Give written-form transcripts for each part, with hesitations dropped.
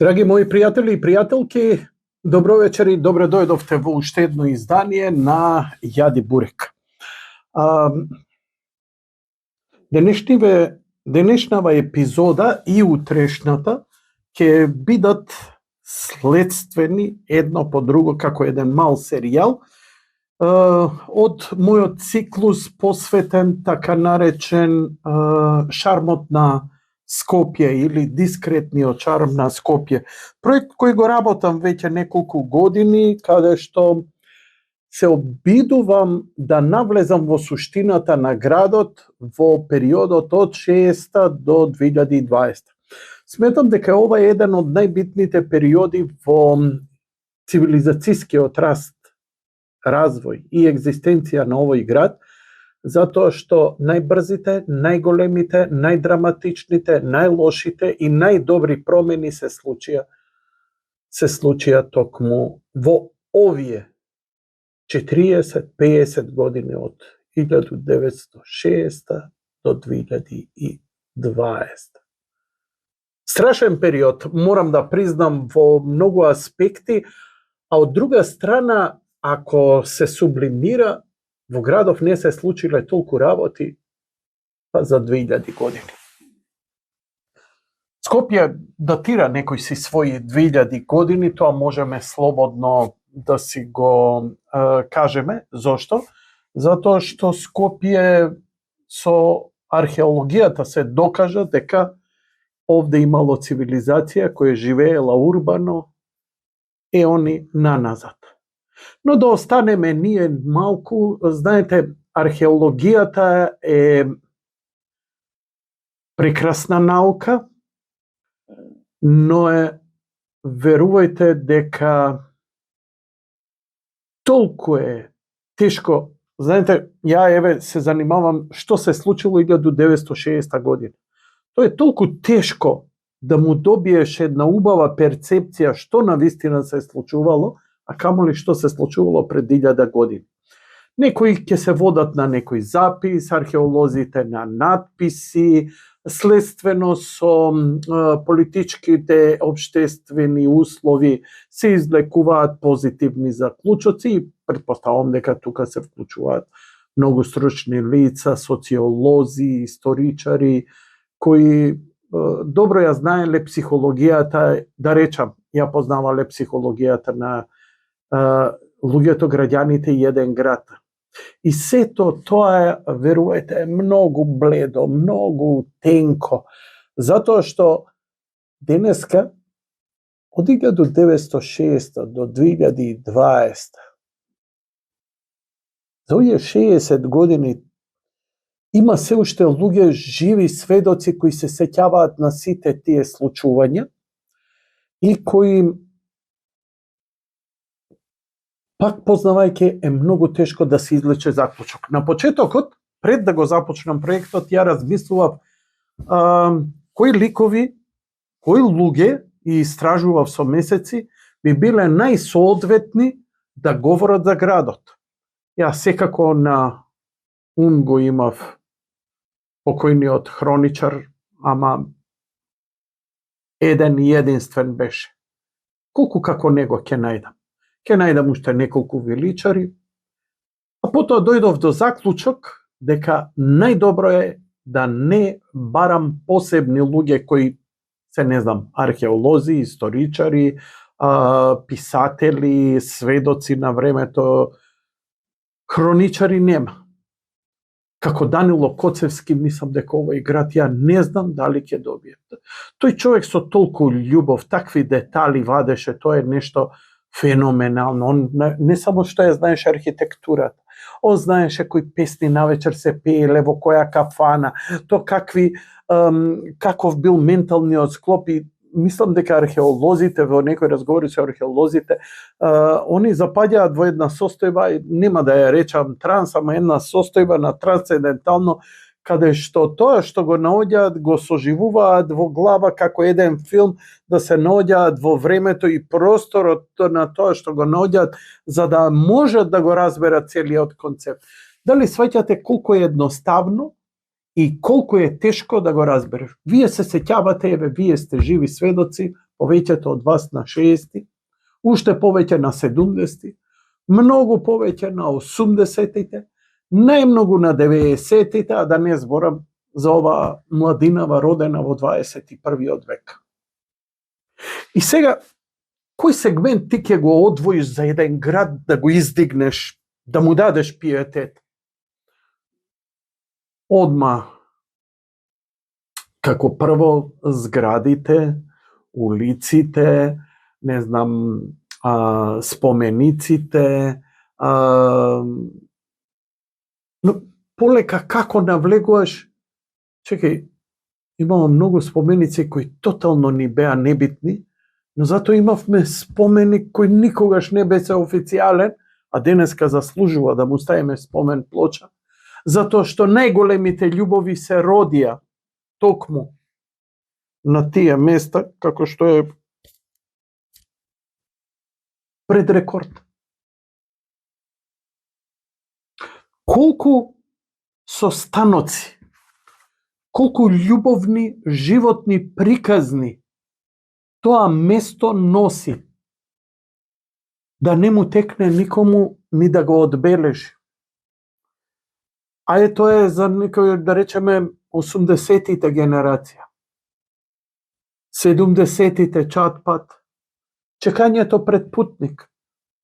Драги мои пријатели и пријателки, добро вечер и добре дојдовте во уште едно издание на Јади Бурек. Денешнава епизода и утрешната ќе бидат следствени едно по друго како еден мал серијал од мојот циклус посветен така наречен шармот на Скопје или дискретниот шарм на Скопје. Проект кој го работам веќе неколку години, каде што се обидувам да навлезам во суштината на градот во периодот од 60 до 2020. Сметам дека ова е еден од најбитните периоди во цивилизацијскиот раст, развој и екзистенција на овој град, затоа што најбрзите, најголемите, најдраматичните, најлошите и најдобри промени се случија токму во овие 40-50 години од 1960 до 2020. Страшен период, морам да признам, во многу аспекти, а од друга страна, ако се сублимира, во градов не се случиле толку работи за 2000 години. Скопје датира некои си своји 2000 години, тоа можеме слободно да си го кажеме. Зошто? Затоа што Скопје со археологијата се докажа дека овде имало цивилизација која живеела урбано еони наназад. Но да останеме ние малку, знаете, археологијата е прекрасна наука, но верувајте дека толку е тешко. Знаете, ја се занимавам што се случило 1960 година. Тоа е толку тешко да му добиеш една убава перцепција што навистина се случувало, а камоли што се случувало пред 1000 години. Некои ќе се водат на некој запис, археолозите на надписи, следствено со политичките општествени услови се извлекуваат позитивни заклучоци и претпоставам дека тука се вклучуваат многу стручни лица, социолози, историчари, кои добро ја знаеле психологијата, да речам, ја познавале психологијата на луѓето, граѓаните и еден град. И сето тоа верувајте, многу бледо, многу тенко, затоа што денеска од 1960 до 2020 за овие 60 години има се уште луѓе живи сведоци кои се сеќаваат на сите тие случувања и кои пак познавајќи е многу тешко да се извлече заклучок. На почетокот, пред да го започнам проектот, ја размислував кои ликови, кои луѓе, и истражував со месеци, би биле најсоодветни да говорат за градот. Ја секако на ум го имав покојниот хроничар, ама еден и единствен беше. Колку како него ќе најдам? Ќе најдам уште неколку величари, а потоа дојдов до заклучок дека најдобро е да не барам посебни луѓе кои се, не знам, археолози, историчари, писатели, сведоци на времето, хроничари нема. Како Данило Коцевски, мислам дека овој град ја не знам дали ќе добие. Тој човек со толку љубов, такви детали вадеше, тоа е нешто феноменално. Он не само што ја знаеше архитектурата, он знаеше кои песни навечер се пееле во која кафана, то каков бил менталниот склоп. И мислам дека археолозите, во некои разговори со археолозите, они запаѓаат во една состојба, нема да ја речам транс, ама една состојба на трансцендентално, каде што тоа што го наоѓаат, го соживуваат во глава како еден филм, да се наоѓаат во времето и просторот на тоа што го наоѓаат, за да можат да го разберат целиот концепт. Дали сваќате колку е едноставно и колку е тешко да го разбереш? Вие се сеќавате, вие сте живи сведоци, повеќето од вас на 60-ти, уште повеќе на 70-ти, многу повеќе на 80-тите, најмногу на 90-тите, а да не зборам за оваа младинава родена во 21. век. И сега, кој сегмент ти ќе го одвоиш за еден град да го издигнеш, да му дадеш пиетет? Одма, како прво, зградите, улиците, не знам, спомениците, но полека како навлегуваш, чекај, имало многу споменици кои тотално ни беа небитни, но затоа имавме споменик кој никогаш не беше официјален, а денеска заслужува да му ставиме спомен плоча, затоа што најголемите љубови се родија токму на тие места, како што е пред рекорд. Колку состаноци, колку љубовни животни приказни тоа место носи, да не му текне никому ни да го одбележи. Ајде, тоа е за некој, да речеме, 80-тите генерација. 70-тите чатпат, чекањето пред путник.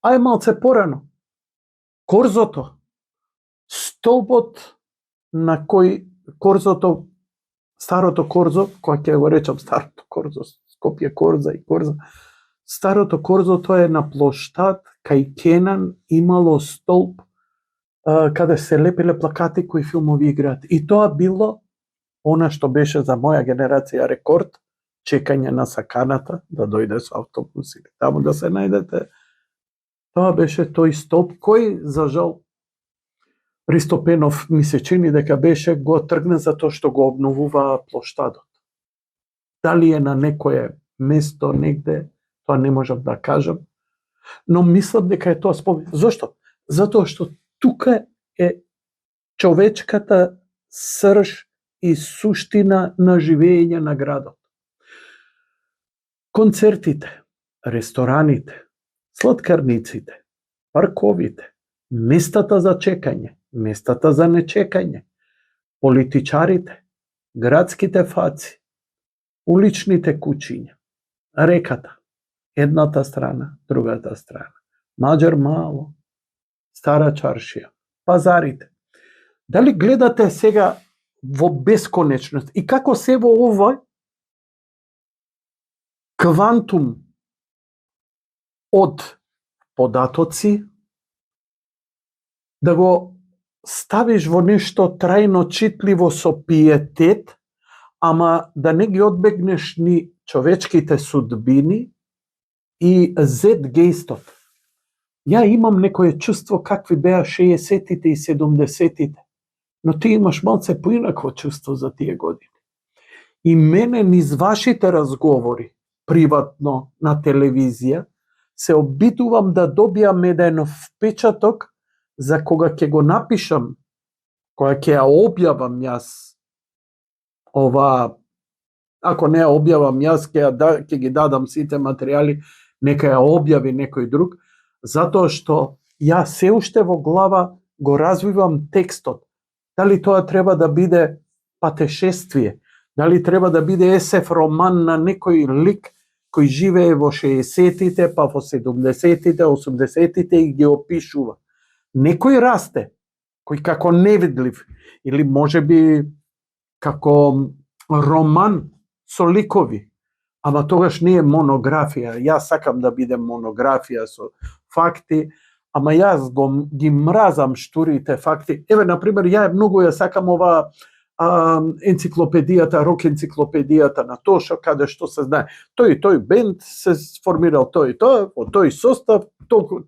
Ајде малце порано. Корзото, столбот на кој корзото, старото корзо, кој ќе го речам старото корзо, Скопје корза и корза, старото корзо тоа е на плоштад, кај Кенан имало столб каде се лепеле плакати кои филмови играат. И тоа било она што беше за моја генерација рекорд, чекање на саканата да дојде со автобус или таму да се најдете. Тоа беше тој столб кој, за жал, Ристо Пенов ми се чини дека беше го тргна затоа што го обновува плоштадот. Дали е на некое место негде, тоа не можам да кажам, но мислам дека е тоа спомен. Зошто? Затоа што тука е човечката срж и суштина на живење на градот. Концертите, рестораните, сладкарниците, парковите, местата за чекање, местата за нечекање, политичарите, градските фаци, уличните куќиња, реката, едната страна, другата страна, Маџар мало, Стара чаршија, пазарите. Дали гледате сега во бесконечност и како се во овој квантум од податоци да го ставиш во нешто трајно читливо со пиетет, ама да не ги одбегнеш ни човечките судбини и зетгејстот. Ја имам некое чувство какви беа 60-тите и 70-тите, но ти имаш малце поинакво чувство за тие години. И мене низ вашите разговори, приватно на телевизија, се обидувам да добиам еден впечаток за кога ќе го напишам, кога ќе ја објавам јас ова, ако не ја објавам јас, ќе ги дадам сите материјали, нека ја објави некој друг, затоа што ја се уште во глава го развивам текстот. Дали тоа треба да биде патешествие, дали треба да биде есеф роман на некој лик кој живее во 60-тите, па во 70-тите, 80-тите и ги опишува. Некој расте, кој како невидлив, или можеби како роман со ликови, ама тогаш не е монографија. Јас сакам да бидем монографија со факти, ама јас ги мразам штурите факти. Еве, например, ја многу ја сакам ова енциклопедијата, рок енциклопедијата на Тошо, каде што се знае. Тој бенд се сформирал тој и тоа, во тој состав,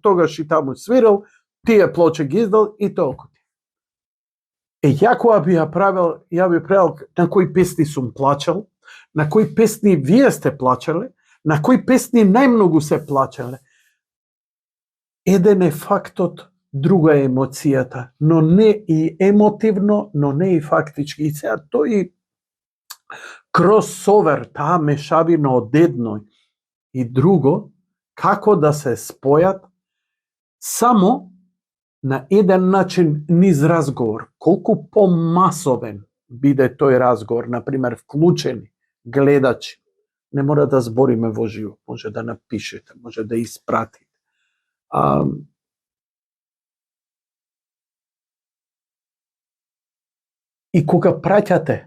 тогаш и таму свирал, тие плоче ги издал и толку. Ја кога би ја правил, ја би правил на кои песни сум плачал, на кои песни вие сте плачале, на кои песни најмногу се плачале. Еден е фактот, друга е емоцијата, но не и емотивно, но не и фактички. И сега тој кросовер, таа мешавина од едној и друго, како да се спојат само на еден начин низ разговор. Колку помасовен биде тој разговор, например, вклучени гледачи, не мора да збориме во живо, може да напишете, може да испратите. И кога праќате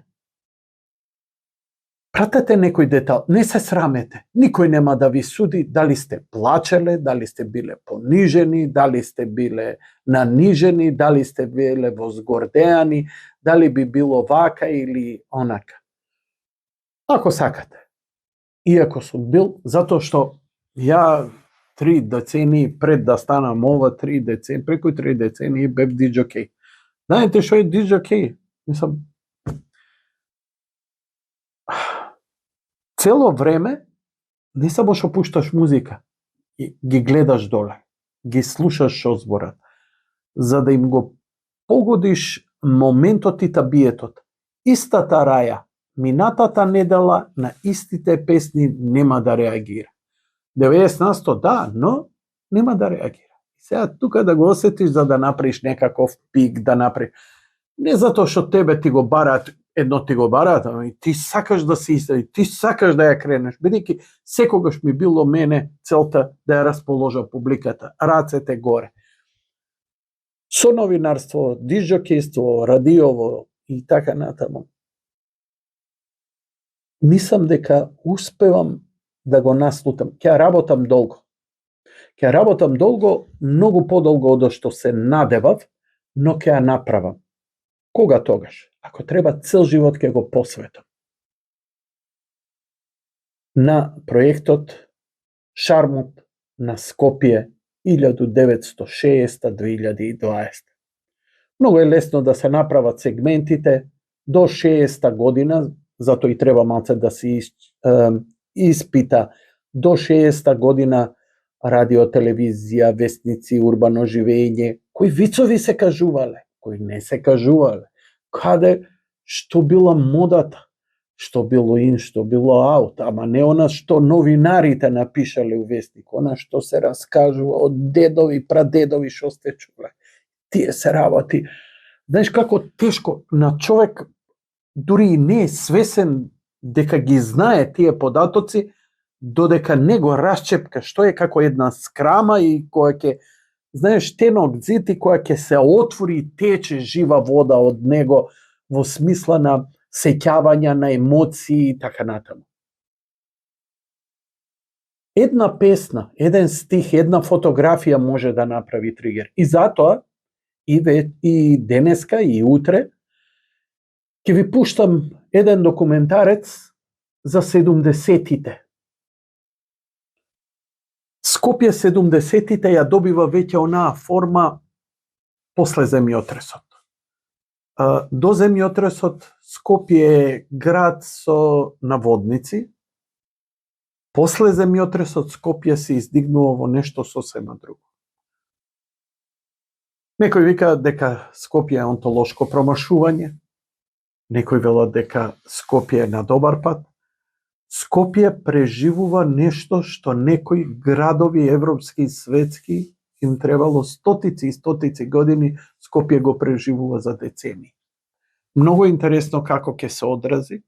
некој детал, не се срамете. Никој нема да ви суди дали сте плачеле, дали сте биле понижени, дали сте биле нанижени, дали сте биле возгордеани, дали би било вака или онака. Ако сакате. Иако сум бил, затоа што ја 3 децении пред да станам ова, 3 децении, преку 3 децении бев диџокеј. Знаете што е диџокеј? Мислам, цело време не само што пушташ музика, ги гледаш доле, ги слушаш што зборат, за да им го погодиш моментот и табиетот. Истата раја, минатата недела на истите песни нема да реагира. 90% да, но нема да реагира. Сега тука да го осетиш за да направиш некаков пик, да направиш. Не затоа што тебе ти го бараат, едно ти го бараат, ами ти сакаш да се истради, ти сакаш да ја кренеш, бидејќи секогаш ми било мене целта да ја расположа публиката, рацете горе. Со новинарство, диџокејство, радиово и така натаму. Мислам дека успевам да го наслутам. Ќе работам долго. Ќе работам долго, многу подолго од што се надевав, но ќе ја направам. Кога тогаш? Ако треба, цел живот ќе го посветам на проектот Шармот на Скопје 1960-2020. Многу е лесно да се направат сегментите до 60 година, затоа и треба малце да се испита до 60 година радио, телевизија, вестници, урбано живење, кои вицови се кажувале, кои не се кажувале, каде што била модата, што било ин, што било аут, ама не она што новинарите напишале у вестник, она што се раскажува од дедови, прадедови што сте чуле. Тие се работи. Знаеш како тешко на човек, дури и не е свесен дека ги знае тие податоци, додека не го расчепка што е како една скрама и која ќе, знаеш, тенок зид и која ќе се отвори и тече жива вода од него во смисла на сеќавања, на емоции и така натаму. Една песна, еден стих, една фотографија може да направи тригер. И затоа и денеска и утре ќе ви пуштам еден документарец за 70-тите. Скопје 70-тите ја добива веќе онаа форма после земјотресот. До земјотресот Скопје е град со наводници. После земјотресот Скопје се издигнува во нешто сосема друго. Некои викаат дека Скопје е онтолошко промашување, некои велат дека Скопје е на добар пат. Скопје преживува нешто што некои градови европски и светски им требало стотици и стотици години, Скопје го преживува за децении. Многу интересно како ќе се одрази.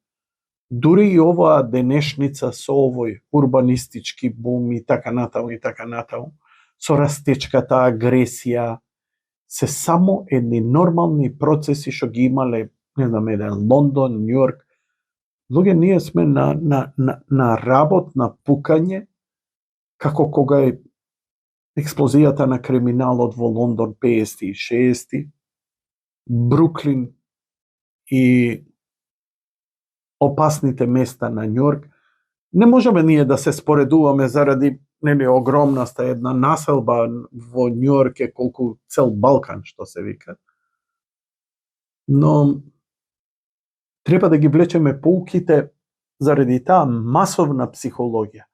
Дури и оваа денешница со овој урбанистички бум и така натаму, со растечката агресија, се само едни нормални процеси што ги имале, не знам, еден Лондон, Њујорк. Луѓе, ние сме на работ, на пукање, како кога е експлозијата на криминалот во Лондон 50 и 60, Бруклин и опасните места на Њујорк. Не можеме ние да се споредуваме заради огромната една населба во Њујорк е колку цел Балкан, што се вика. Но треба да ги влечеме поуките заради таа масовна психологија,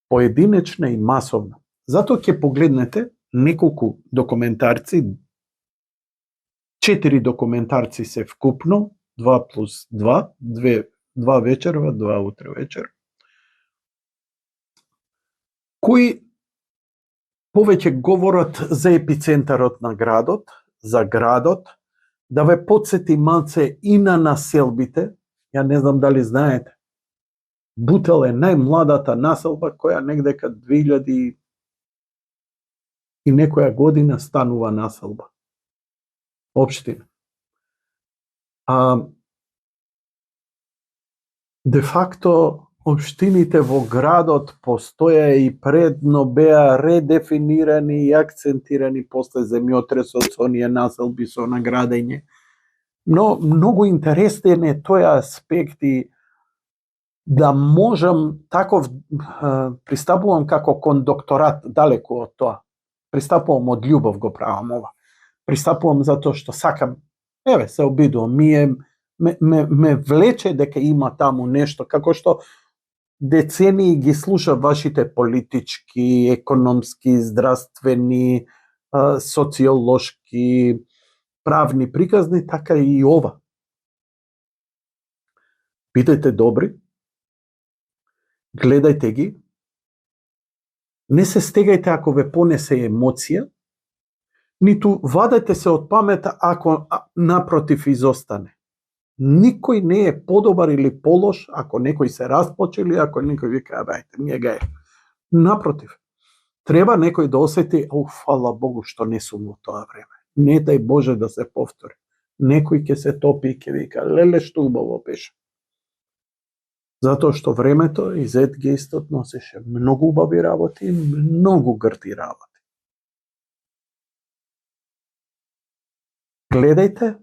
поединечна и масовна. Затоа ќе погледнете неколку документарци, 4 документарци се вкупно, 2+2, 2 вечерва, 2 утре вечер. кои повеќе говорат за епицентарот на градот, за градот, да ве подсети малце и на населбите. Ја не знам дали знаете, Бутел е најмладата населба која негдека 2000 и некоја година станува населба. Општина. Де факто, општините во градот постоја и предно беа редефинирани и акцентирани после земјотресот со оние населби со наградење. Но многу интересен е тој аспект и да можам таков, пристапувам како кон докторат, далеку од тоа. Пристапувам од љубов, го правам ова. Пристапувам затоа што сакам, се обидувам, ме влече дека има таму нешто, како што децении ги слушам вашите политички, економски, здравствени, социолошки, правни приказни, така и ова. Бидете добри, гледајте ги, не се стегајте ако ве понесе емоција, ниту вадете се од памета ако напротив изостане. Никој не е подобар или полош ако некој се расплаче или ако некој вика, бајте, ми е гај. Напротив, треба некој да осети, фала Богу што не сум во тоа време. Не дај Боже да се повтори. Некој ќе се топи и ќе вика, леле што убаво беше. Затоа што времето и Зетгејстот носеше многу убави работи и многу грди работи. Гледајте,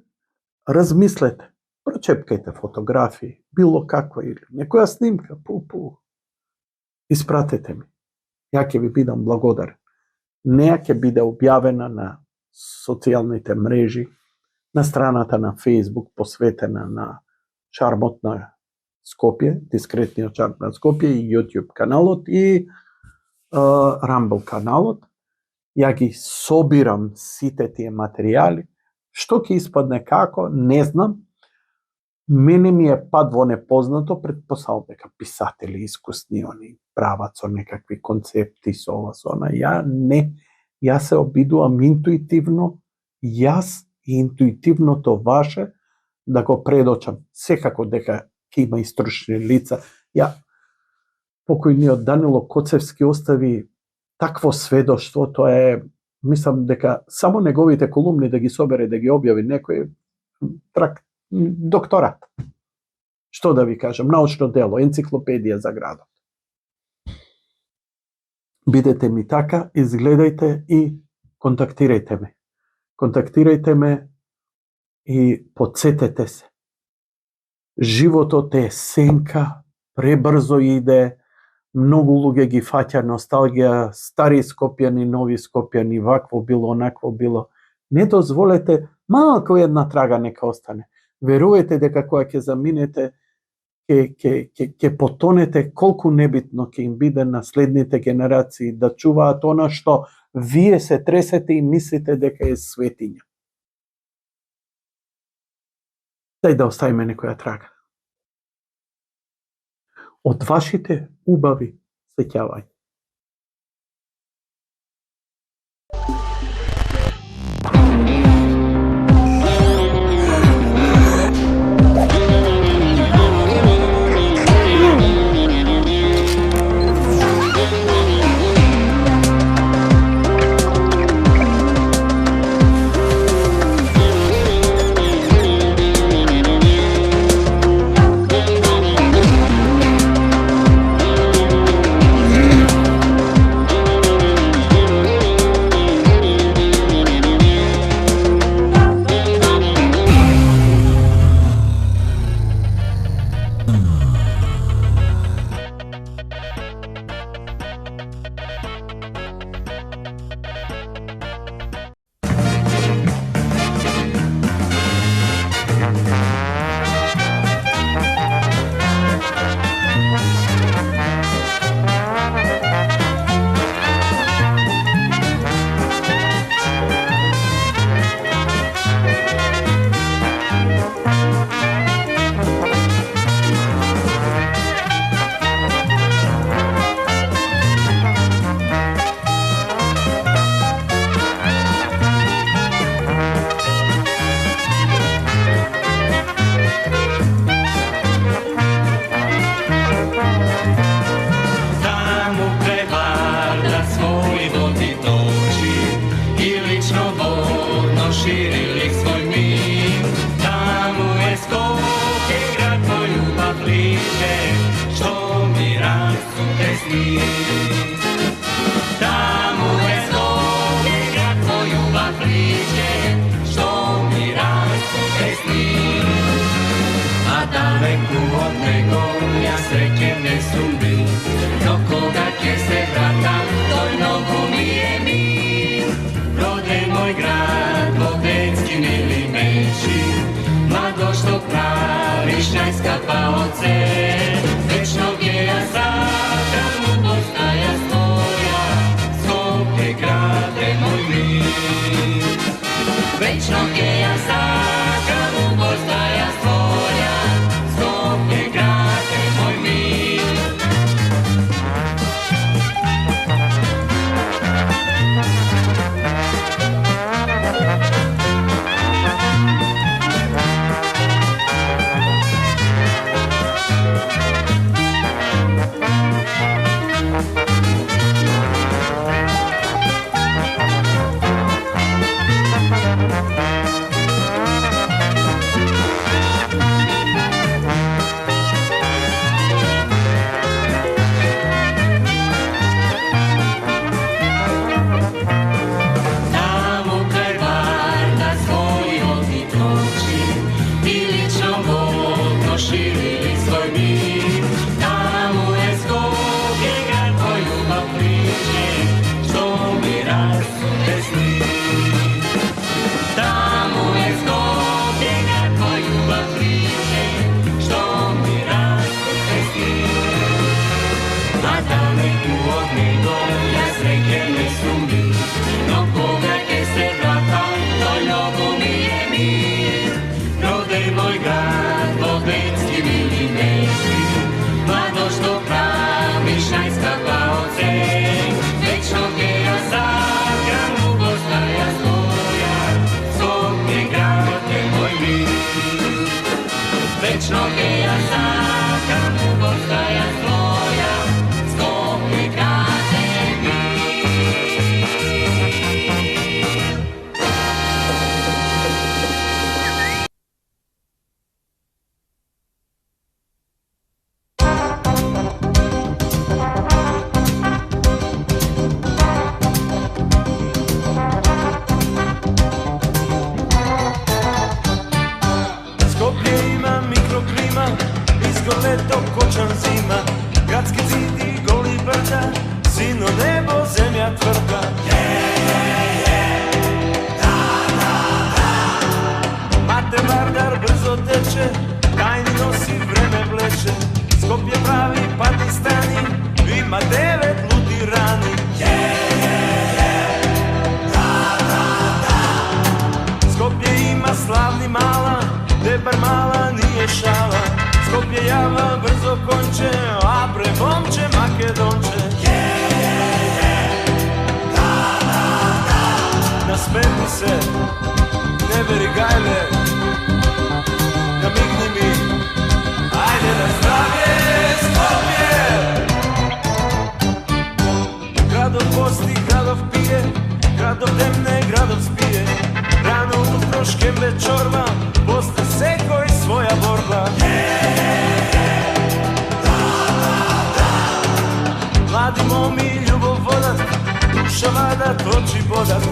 размислете, прочепкајте фотографии, било каква или некоја снимка, испратете ми. Ја ќе ви бидам благодарен. Неа ќе биде објавена на социјалните мрежи, на страната на Facebook посветена на шармот на Скопје, дискретниот шарм на Скопје и YouTube каналот и Rumble каналот. Ја ги собирам сите тие материјали. Што ќе испадне како, не знам. Мене ми е пад во непознато, предпоставам дека писатели искусни, они прават со некакви концепти, со ова, со она. Јас се обидувам интуитивно, јас и интуитивното ваше да го предочам. Секако дека ќе има и стручни лица. Покојниот Данило Коцевски остави такво сведоштво, тоа е, мислам дека само неговите колумни да ги собере, да ги објави некој докторат. Што да ви кажам, научно дело, енциклопедија за градот. Бидете ми така, изгледајте и контактирајте ме. Контактирајте ме и подсетете се. Животот е сенка, пребрзо иде, многу луѓе ги фаќа носталгија, стари Скопјани, нови Скопјани, вакво било, онакво било. Не дозволете, малку една трага нека остане. Верувате дека кога ќе заминете, ќе потонете, колку небитно ќе им биде на следните генерации да чуваат она што вие се тресете и мислите дека е светиња. Дај да оставиме некоја трага. Од вашите убави сеќавања. su tesni. Tamo je Skopje, grad tvoj ljubav priđe, što umira su tesni. A daleko od nego ja srećem ne sumbi, do koga će se vrata, toj nogu mi je mir. Rode moj grad, Vodecki mili menši, mladość to pravišnjajska paoce, večnog je ja sada mu postaja svoja, Skopje grade moj mir. Večnog je ja sada mu postaja svoja, Skopje grade moj mir. Večnog je ja sada mu postaja svoja, Skopje grade mir. Skopje ima mikroklima, izgole do kočan zima, gradski zid i goli brda, sino nebo, zemlja tvrda. Mate Vardar brzo teče, tajni nosi vreme bleče, Skopje pravi Pakistani, ima 9 ludi rani. Skopje ima slavni mala, Debar mala nije šala, Skopje java brzo konče, a pre momče Makedonče. Nasmeni se, ne veri gajle, namigni mi, ajde na zdravje Skopje. Gradov posti, gradov pije, gradov demne, gradov spije, rano utro škembe čorba, posle seko i svoja borba. Mladi momi ljubov vodat, duša vadat, oči bodat,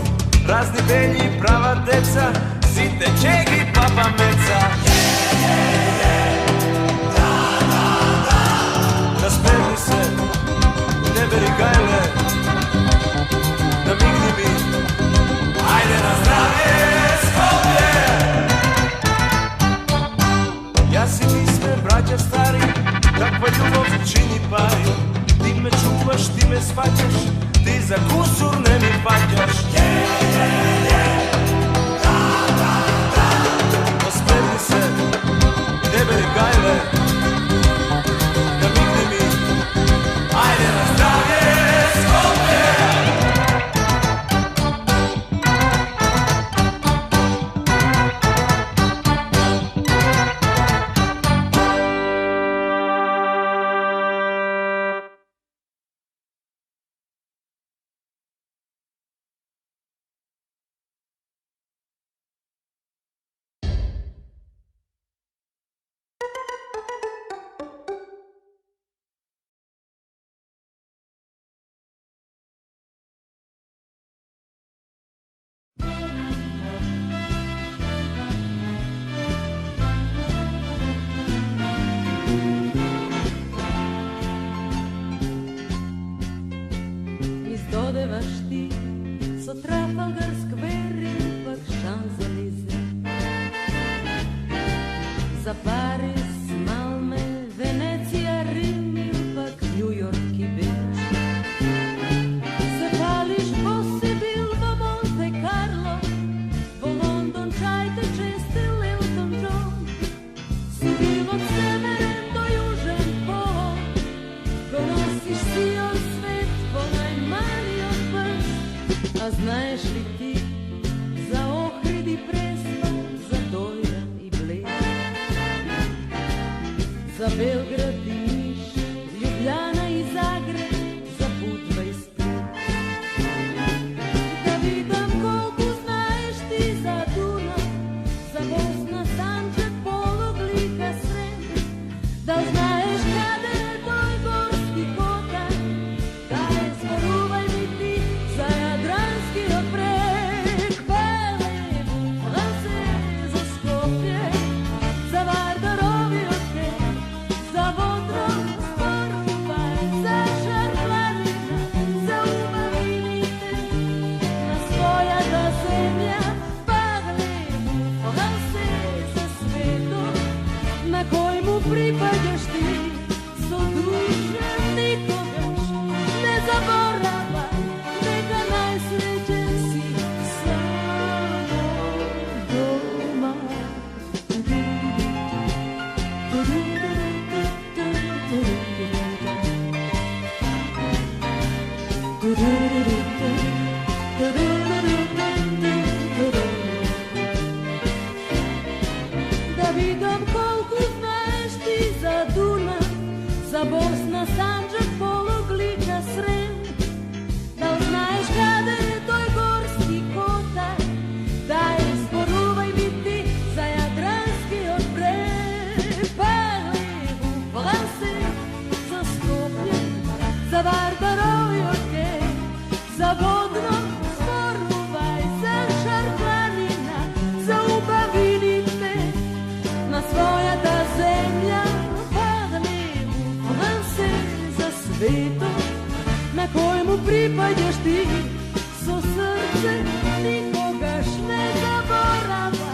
razni belji, prava deca, site čegi, papa meca. Nasmeni se, ne veri gajle, namigni mi, ajde na zdravje Skopje. Ja si mi sme braća stari, kakva ljubav čini pari, ti me čuvaš, ti me shvaćaš, ti za kusur ne mi paćaš. Nasmeni se, ne veri gajle, namigni mi, ajde na zdravje Skopje. trebaš ti, so Trafalgar Square ili pak Champs-Élysées. Za Paris, Malme, Venecija, Rim ili pak New York i Beč. Se pališ Bossebil, vo Monte Carlo, vo London čajte česte Elton John. Sudil od severen do južan pol, ko nosiš cijel svet ponajmanji od prst. A znaš li ti za Ohrid i Prespad, za Dojran i Bled, za Belgrad i Niš, Ljubljana i Zagreb, za Budva i Split. Da vidim koliko znaš ti za Dunav, za Bosna, Sandžak, Polog, Lika, Srem. Da znaš kada je tvoj Gorski Kotar, da je zboruvaj mi ti za Jadranski oprek. Pelevu, Francez, za Skopje, za Vardarovi okrek, za Vodrom, Sporvaj, za Šarplanina, za Umavinite, na svoja da zemlja. Pelevu, Francez, za svetu na kojmu pripadaš ti, so dušem nikogaš ne zaboravaj, neka najsrećen si samo doma. Da vidim koliko znaš ti za Dunav, za Bosna, Sandžak, Polog, Lika, Srem. Da li znaš kada je toj Gorski Kotar, da je zboruvaj mi ti za Jadranski oprek. Pelevu, Francez, za Skopje, za Vardarovi okej, za Vodrom, Sporvaj, za Šarplanina, za Ubavinite, na svoja ta zemlja. Pelevu, Francez, za svetu na kojemu pripadaš ti, so srce nikogaš ne zaborava,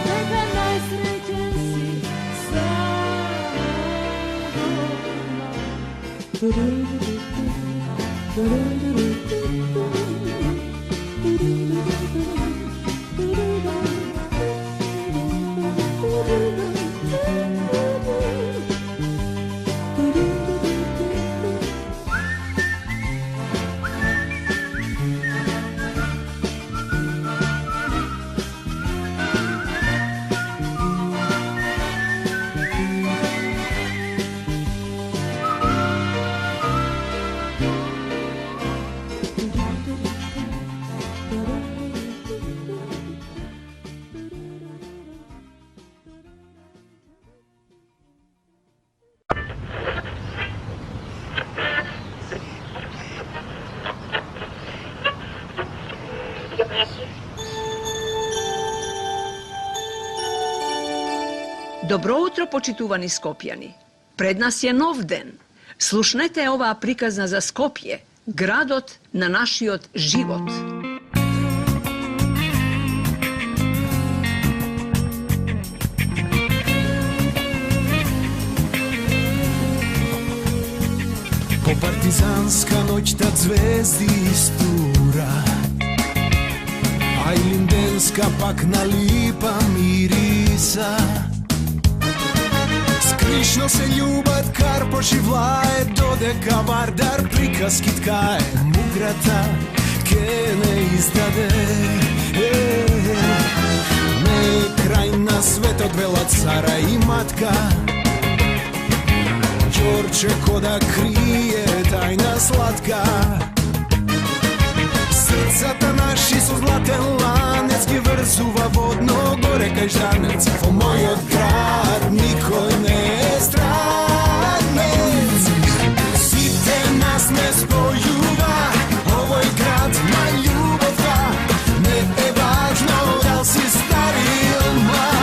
neka najsrećen si samo doma. Dobro utro, počituvani Skopjani. Pred nas je nov den. Slušnete ova prikazna za Skopje, gradot na našiot život. Partizanska noć tad zvezdi istura, a i lindenska pak na lipa mirisa. Skrišno se ljubat Karpoš i Vlaje, dodeka Vardar prikaski tkaje, Mugrata kene izdade. Me krajna svet odvela cara i matka, Đorđe koda krije tajna slatka. Srcata naši su zlaten lanec, gdje vrzuva vodno gore kaj ždanec. Po moj od grad nikoj ne stranec. Site nas ne spojuva, ovoj grad ma ljubova. Ne je važno da li si stari ili mlad.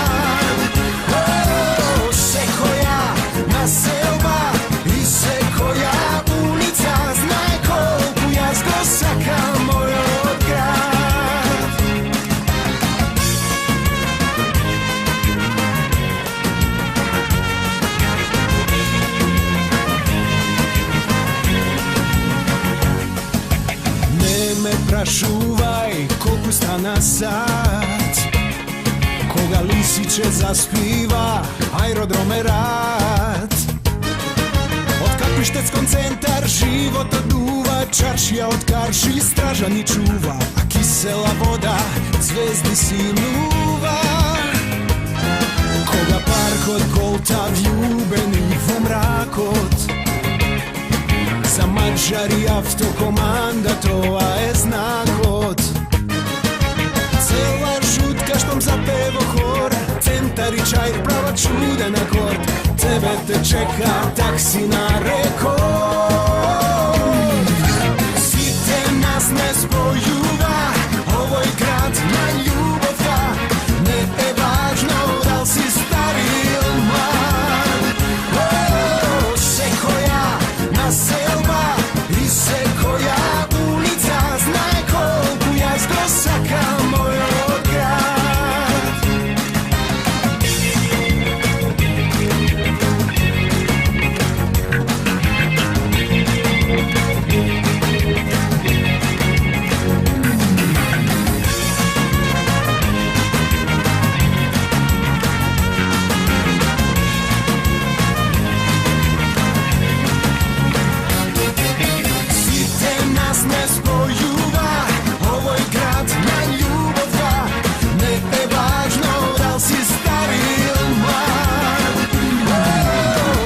Se koja naselba i se koja ulica, znaj koliko jazgo saka. čuvaj koliko stana sad, koga lisiće zaspiva, aerodrome rad. Otkad pišteckom centar život oduva, čaršija od karši stražani čuva, a kisela voda zvezdi sinuva. Koga park od kolta vljubenih u mrakot, za Mađari avtokomanda tova je znakot. Cela žutka štom zapevo hor, centar i čaj prava čuden akord, tebe te čeka taksi na rekord. Site nas ne spojuva, ovo je grad na ljubova, ne je važno da li si stari ili mlad. Sekoja naselba i sekoja ulica, znaj koliko ja zgrosaka moj grad. Site nas ne spojuva, ovo je grad na ljubova, ne je važno da li si stari ili mlad.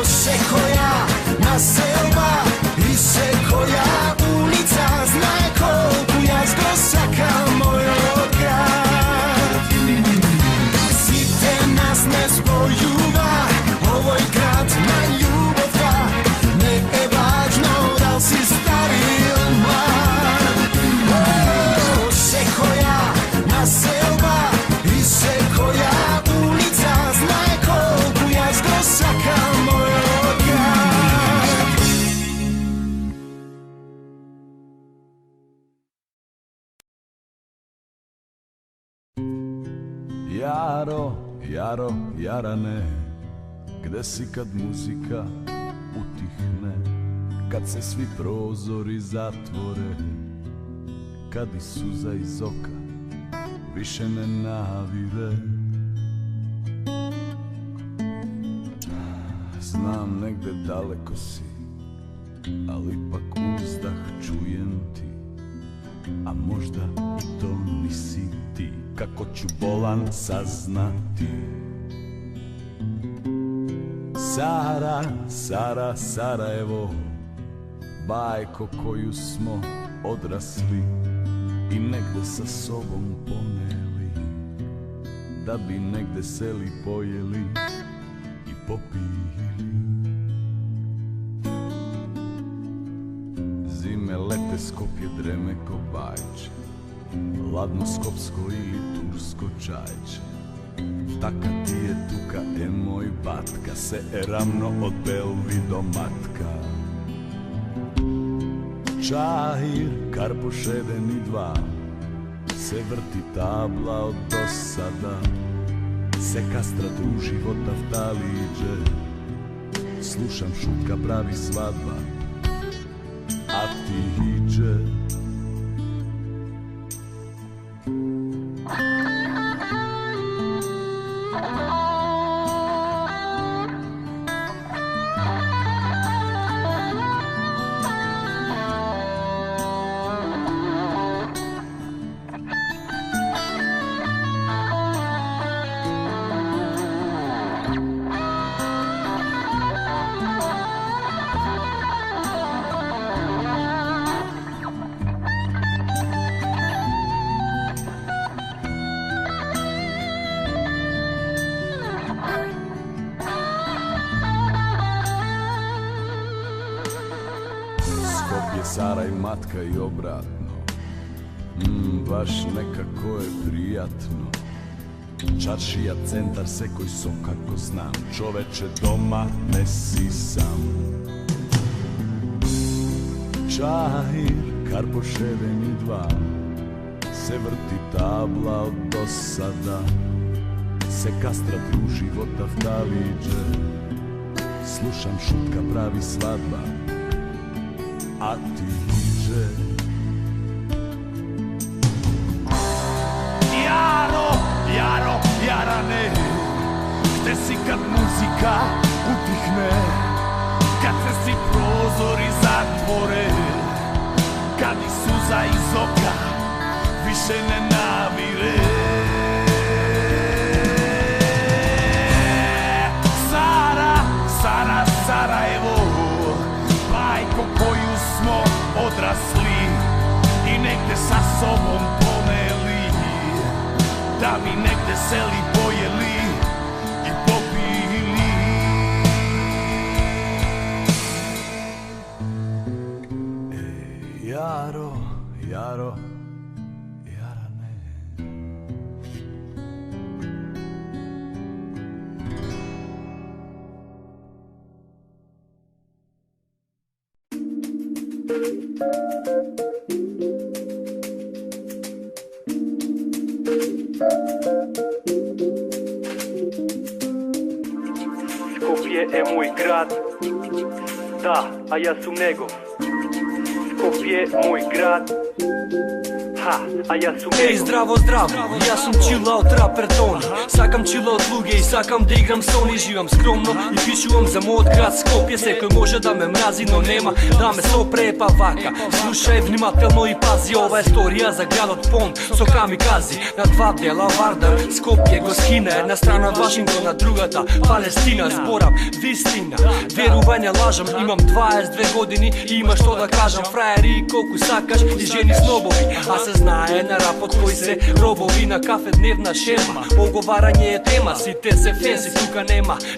Sekoja naselba i sekoja ulica, znaj koliko ja zgrosaka moj grad. Site nas ne spojuva, ovo je grad na ljubova, ne je važno da li si stari ili mlad. Sekoja naselba i sekoja ulica, znaj koliko ja zgrosaka moj grad. Jaro, Jaro, Jarane, gde si kad muzika utihne, kad se svi prozori zatvore, kad i suza iz oka više ne navire. Znam negde daleko si, ali ipak uzdah čujem ti, a možda i to nisi ti, kako ću bolan saznati. Sara, Sara, Sarajevo, bajko koju smo odrasli i negde sa sobom poneli, da bi negde seli pojeli i popili. Zime lete Skopje dreme ko bajče, ladno skopsko ili tursko čajče. Taka ti je tuka, moj batka, se ravno od Belvi do Matka. Čahir, Karpoš 1 i 2, se vrti tabla od dosada, se kastra tu života vtaliđe, slušam šutka pravi svadba, a ti iđe. Sara i Matka i obratno, baš nekako je prijatno. Čaršija, centar, sekoj sok kako znam, čoveče doma ne si sam. Čahir, Karpoš 1 i 2, se vrti tabla od dosada, se kastra tu života vtaliđe, slušam šutka pravi svadba, a ti iđe. Jarane, gde si kad muzika utihne, kad se svi prozori zatvore, kad i suza iz oka više ne navire. Sara, Sarajevo, bajko koju smo odrasli i negde sa sobom poneli, da bi negde seli pojeli i popili. Jaro, Jaro, Jarane. Skopje je moj grad, da, a ja sam njegov. Skopje moj grad, ha, a ja sam njegov. Ej, zdravo, zdravo, ja sam chillao traper Toni. Sakam chillao od luge i sakam da igram Sony. Živam skromno i pišu vam za moj grad Skopje. Se koji može da me mrazi, no nema da me sopre pa vaka. Slušaj vнимателно i pazi, ova je storija za grad od Pon. So kamikazi, na dva dela Vardar, Skopje, Goskina. Jedna strana Vašingtona, drugata Palestina. Zboram vistina, veruvanja lažam. Imam 22 godini i ima što da kažem. Frajeri koliko sakaš i ženi snobovi, a se znaje na rap od koji se robovi. Na kafe dnevna šema, ogovaranje je tema. Site se fancy, tuka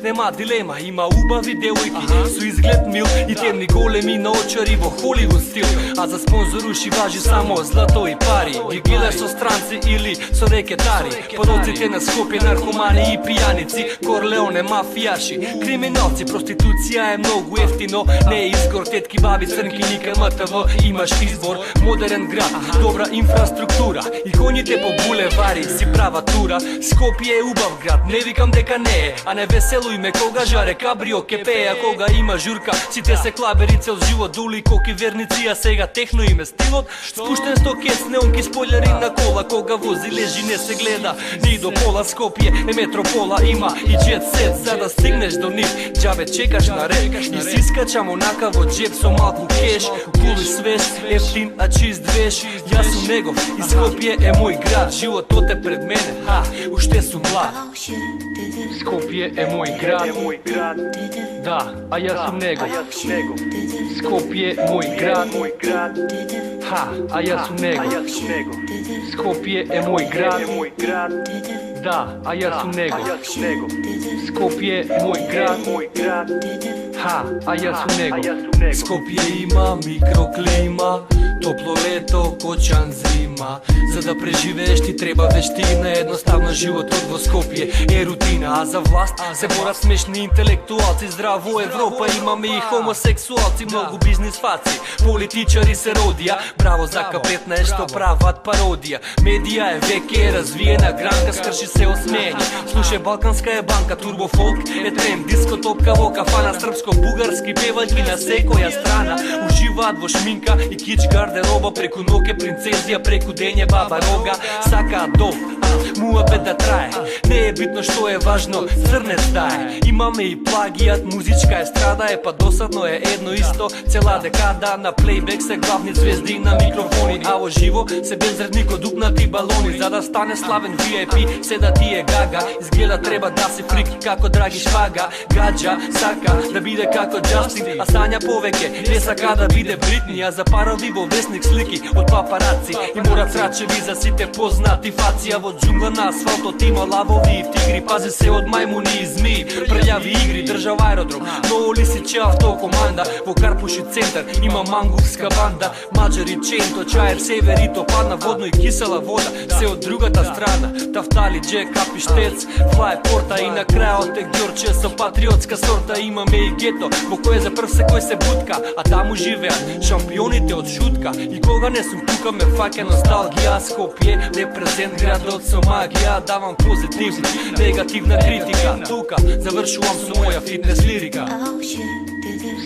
nema dilema. Ima ubavi devojki, su izgled mil i temni golemi naočarivo Hollywood stil. A za sponzoruši važi samo zlato i pari. I gile so stranci ili so reketari. Podocite na Skopje narkomani i pijanici, Corleone, mafijaši, kriminalci. Prostitucija je mnogo jeftino, ne izgor, tetki, babi, crnki, nikad MTV. Imaš izbor, modern grad, dobra infrastruktura i konjite po bulevari, si prava tura. Skopje je ubav grad, ne vikam deka ne, a ne veseluj me koga žare kabrio kepeja, koga ima žurka. Site se klaberice od život duli, koki vernici, a sega tehno ime stilot. Spušten stokec, neonki spoileri na kola, koga vozi leži ne se gleda ni do pola. Skopje je metropola, ima i jet set, sada stigneš do njih, džabe čekaš na red. I siskačamo nakavo džep so malku keš, kuli sveš, eftin a čist veš. Ja sam njegov i Skopje je moj grad, život ote pred mene, ha, ušte su mlad. Skopje je moj grad, da, a ja sam njegov. Skopje je moj grad, ha, a ja sam njegov. Skopje je moj grad, da, a ja sam njegov. Skopje je moj grad, ha, a ja sam njegov. Skopje ima mikroklima, toplo leto, kočan zima. Za da preživeš ti treba veština, jednostavno život odvo Skopje je rutina. A za vlast se bora smešni intelektualci, zdravo Evropa, imame i homoseksualci, mnogo biznis faci, političari se rodija. Bravo za K15 što pravat parodija. Medija je veke razvijena granka, skrši se osmenje. Slušaj, balkanska je banka, turbo folk je trend, disko topka voka, fana srpsko-bugarski pevaljki na sekoja strana. Uživa dvo šminka i kič garderoba, preko noke princezija, preko denje baba roga. Saka dov, muabet da traje, ne je bitno što je važno, crne staje. Imame i plagijat, muzička estrada je pa dosadno je jedno isto. Cela dekada na playback se glavni zvezdi na mikrofoni, a ovo živo se bez redniko dupnati baloni. Za da stane slaven VIP, seda ti je gaga, izgleda treba da si frik kako dragi švaga. Gađa, saka, da bide kako Justin, a sanja poveke, ne saka da bide Britney. A za parodivo vesnik sliki od paparaci i mora tračevi za site poznati faci. A vod džungla na asfalto tima lavovi i tigri, pazi se od majmuni i zmiji, prljavi igri, držav aerodrom, Novo Lisiće auto komanda. Vo Karpuši centar ima manguvska banda, Mađari, Čento, Čajer, Sever i to padna vodno i kisela voda se od drugata strana. Taftali, Jack, Kapištec, Fly Porta i na kraja otek Đorče sam patriotska sorta. Imame i geto, vo koje za prse koje se butka, a tamo živeat šampionite od šutka. I koga ne sum tuka me fake nostalgija, Skopje reprezent grad od so magija. Davam pozitivna, negativna kritika, tuka, završuvam su moja fitness lirika.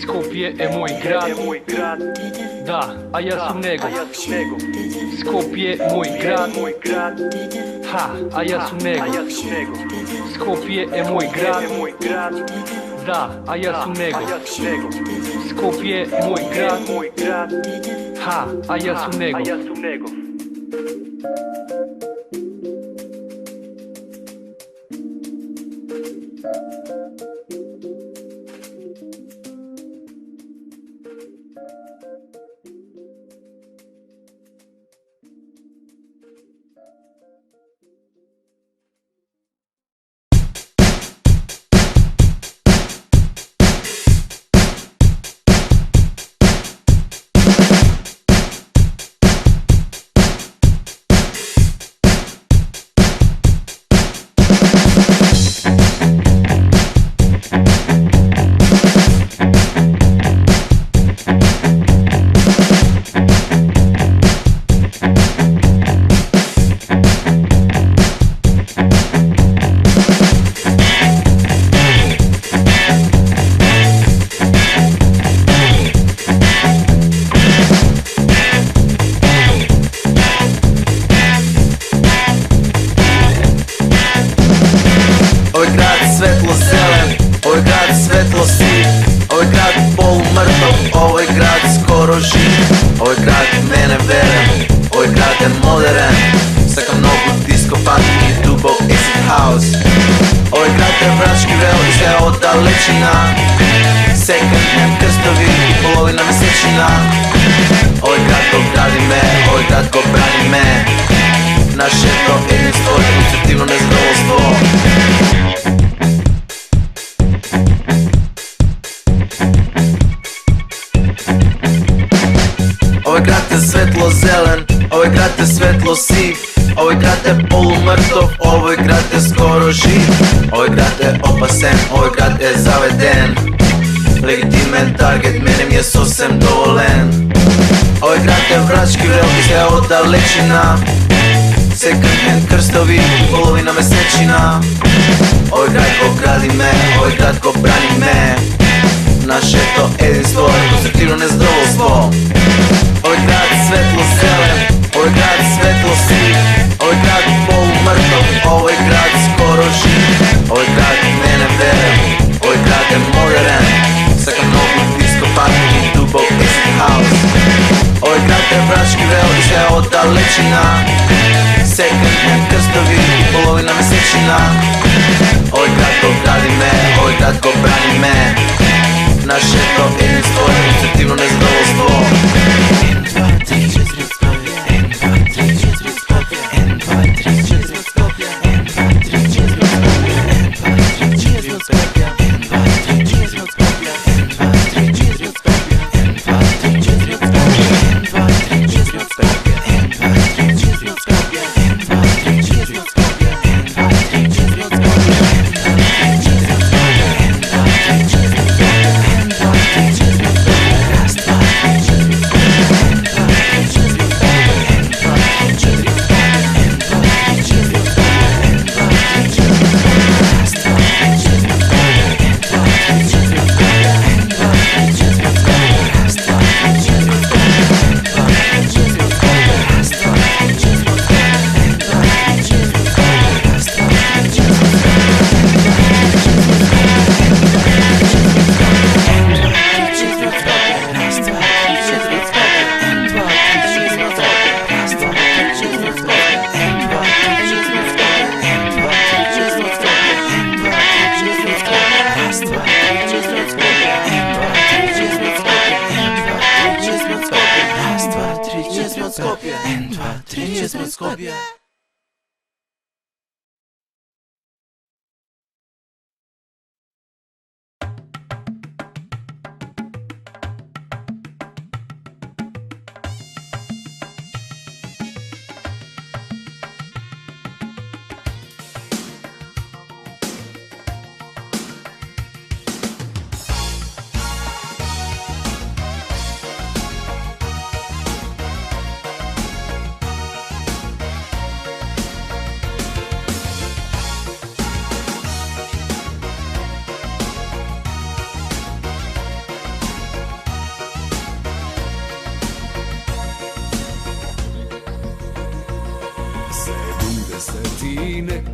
Skopje je moj grad, da, a ja sam njegov. Skopje je moj grad, ha, a ja sam njegov. Skopje je moj grad, da, a ja sam njegov. Skopje je moj grad, ha, a ja sam njegov. Dalečina, second hand krstovi, polovina mesečina. Ovaj grad ogradi me, ovaj grad ko brani me. Naše to jedinstvo je konstruktivno nezadovoljstvo. Ovaj grad svetlo zelen, ovaj grad svetlo siv. Ovaj grad polumrtov, ovaj grad skoro živ. Ovaj grad mene vere, ovaj grad je modern. Saka nogu disco party, dubok acid house. Ovaj grad je brački vel, izgleda od dalečina. Second hand krstovi, polovina mesečina. Ovaj grad ko gradi me, ovaj grad ko brani me. Naše to jedinstvo je konstruktivno nezadovoljstvo.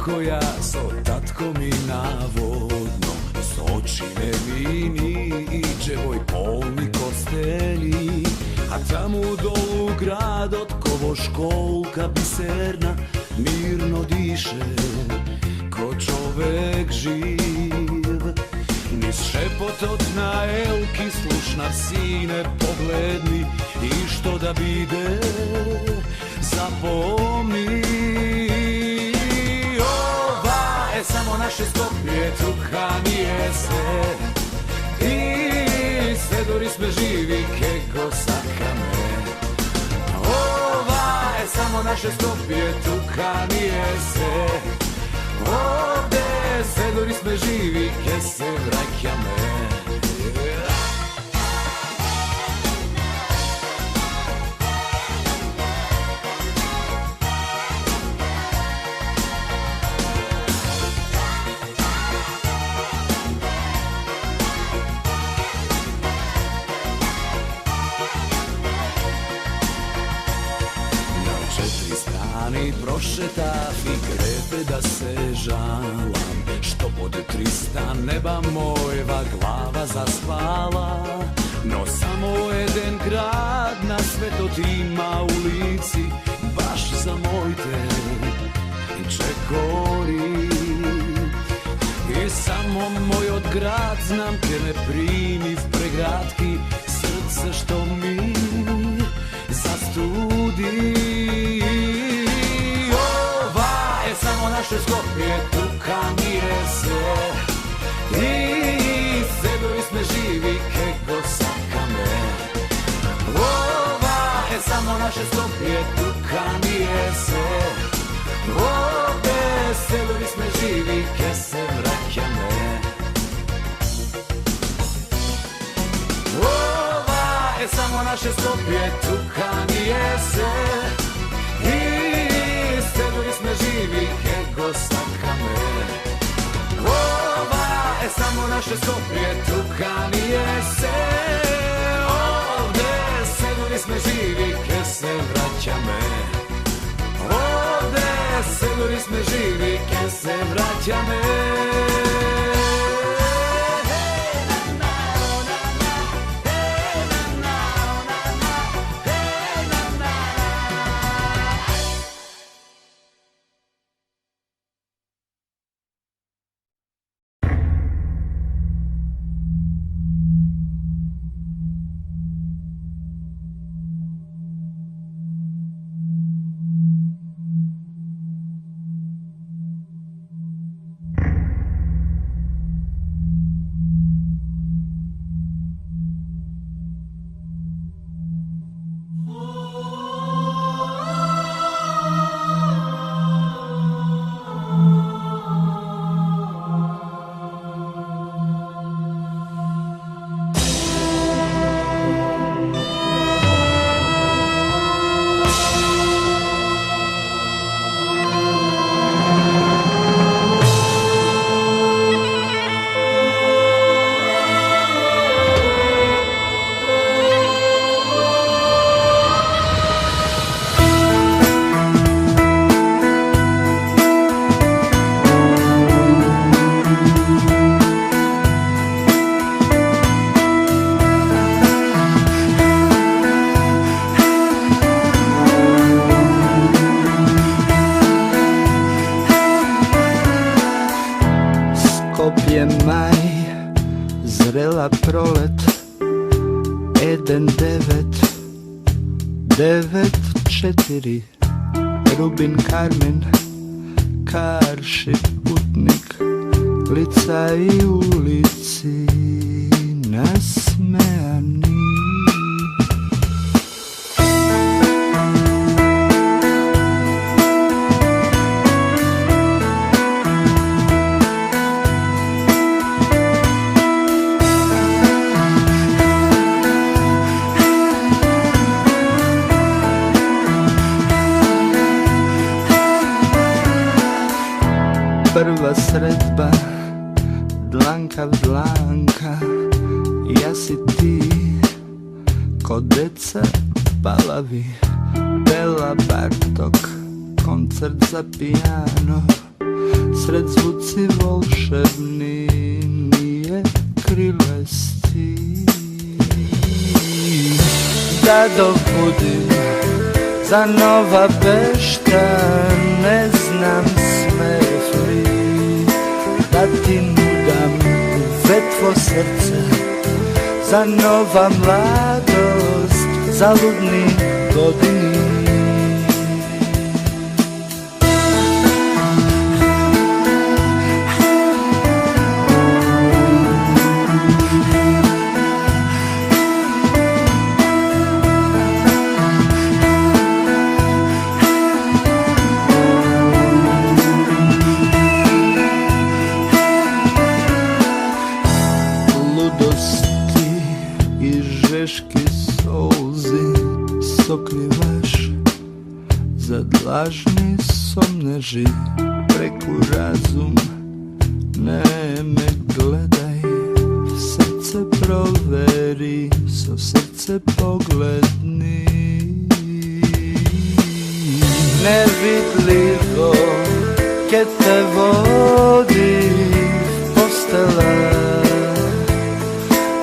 ko ja so tatko mi navodno s oči nevini i dževoj polni kosteli, a tamo dolu grad od kovo školka biserna mirno diše ko čovek živ. Niz šepotot na elki slušna sine pogledni i što da bide zapomni. Ova je samo naše Skopje, Tuhanije se i sedori sme živi kego sakame. Ova je samo naše Skopje, Tuhanije se ovde sedori sme živi ke se vraćame. Prošetaf i grepe da se žalam, što pod 300 neba mojeva glava zaspala. No samo jedan grad na svetot ima ulici, baš za moj te čekori. I samo moj od grad znam ke me primi v pregradki, srce što mi zastudi. Samo naše Skopje, Tuhanije se i sedori sme živi kego sakame. Ova je samo naše Skopje, Tuhanije se ovde sedori sme živi ke se vraćame. Ova je samo naše Skopje, Tuhanije se sedori sme živi kego sakame. Ova je samo naše Skopje, Tuhanije se ovde sedori sme živi ke se vraćame. Ovde sedori sme živi ke se vraćame. Skopje maj, zrela prolet, Eden 994, Rubin Karmen, Karši putnik, lica i ulici nasmejani. Prva sredba, dlanka v dlanka, ja si ti, ko deca palavi, Bela Bartok, koncert za pijano, sred zvuci volšebni, nije krilesti. Da dobudim za Nova Bešta, ne znam smeš li da ti nudam vetvo srce, za nova mladost, za ludni godini. Sokrivaš za lažni somneži, preku razum, ne me gledaj, srce proveri, so srce pogledni. Nevidljivo ke te vodi postela,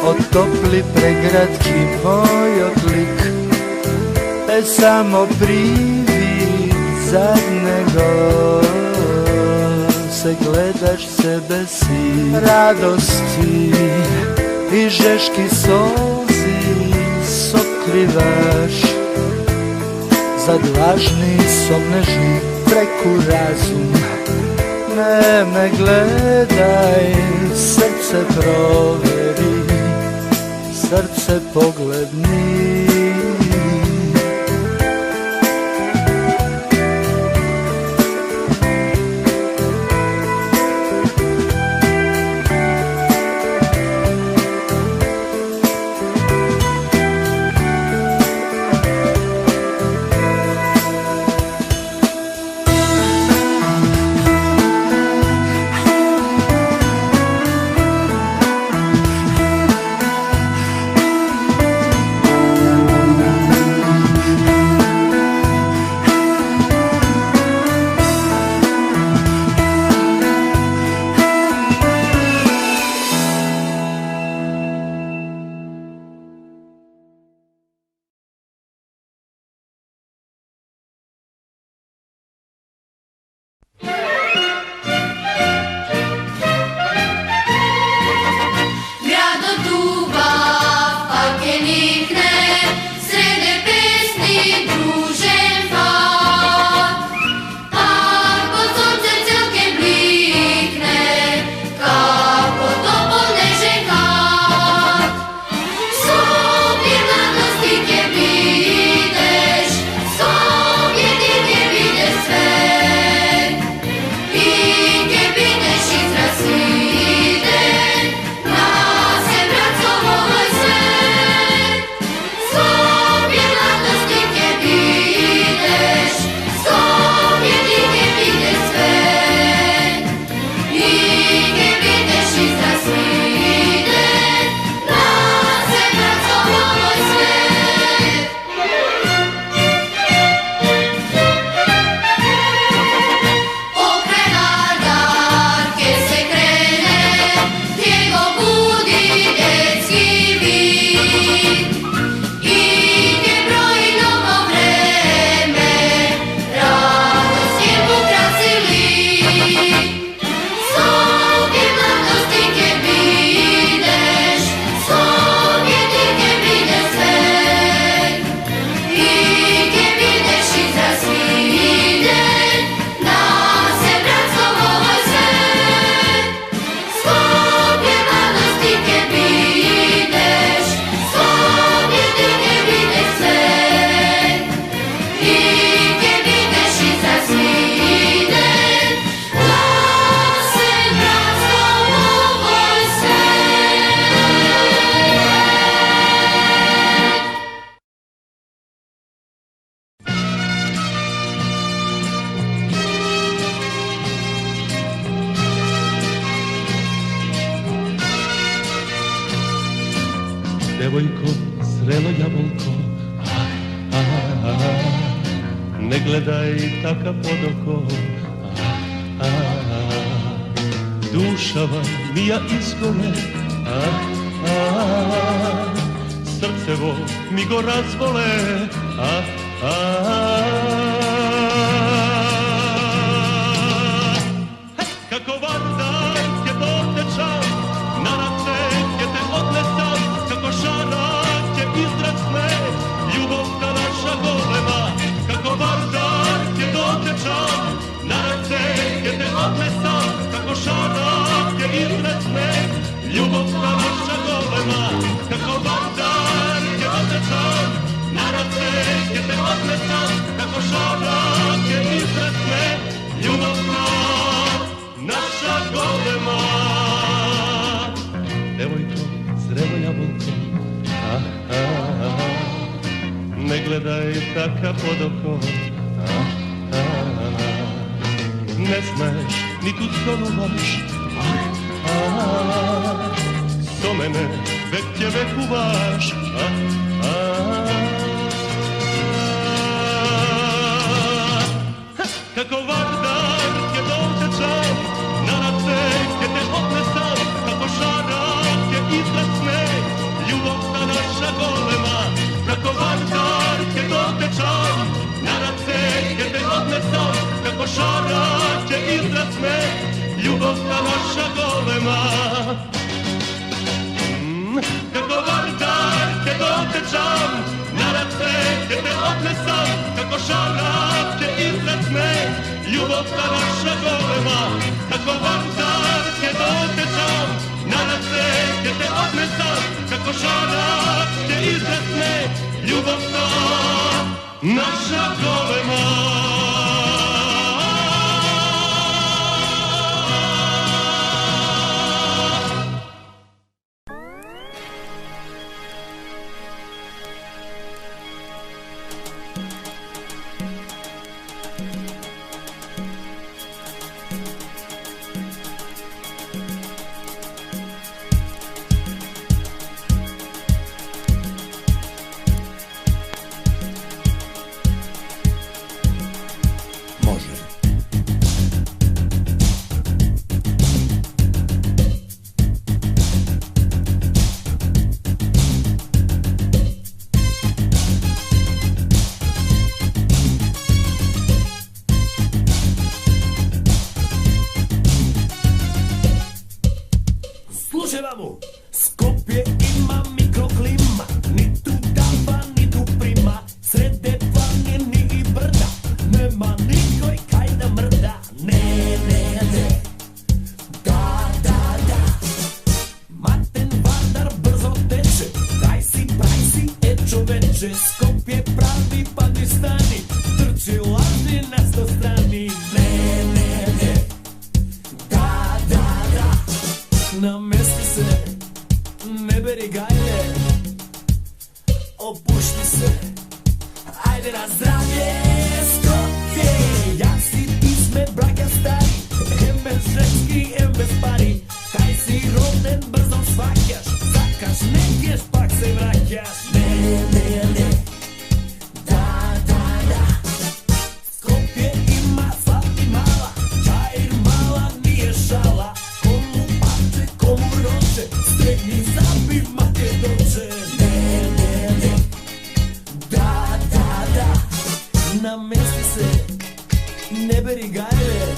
otopli pregradki moj odlik, te samo privid zadnjego, se gledaš sebe si, radosti i žeški solzi sokrivaš, zad lažni somneži, preku razum, ne me gledaj, srce proveri, srce pogledni. Devojko, zrelo jabolko, ne gledaj taka pod oko, duša vam mija izgore, srcevo mi go razvole, kako vardar je dotečan, na raceke te odnesam, kako šarak je izrasne, ljubovka naša golema, kako vardar je dotečan, na raceke te odnesam, kako šarak je izrasne, ljubovka naša golema, kako vardar je dotečan, na raceke te odnesam, kako šarak je izrasne, ljubovka naša golema. Devojko, zrelo jabolko, ne gledaj taka pod oko, ne smeš, ni tu zgonuvaš, so mene, vek tje vekuvaš, kako vardar je dotečan, na raceke te odnesam, kako šarak je izrasne, ljubovka naša golema, kako vardar je dotečan, na raceke te odnesam, kako šarak je izrasne, ljubovka naša golema. Kako vardar je dotečan, na raceke te odnesam, kako šarak je izrasne, ljubovka naša golema, kako vardar je dotečan, na raceke te odnesam, kako šarak je izrasne, ljubovka naša golema. Skopje ima mikroklima, ni tu dava, ni tu prima, srede planine i brda, nema nikoj kaj da mrda, ne, da, Maten Vardar brzo teče, daj si, čoveče, Skopje pravi Pakistani, trči laži na 100 strani, ne, da, namesti se, ne beri gajle, opušti se, ajde na zdravlje, Skopje, jak si pisme braća stari, em bez ženski, em bez pari, kaj si roden brzo svakaš, zakaš nekješ pak se vraćaš, ne, da, Skopje ima slatki mala, čajir mala nije šala, komu pače, komu roče, stegni zabi Makedonče, ne, da, namesti se, ne beri gajle,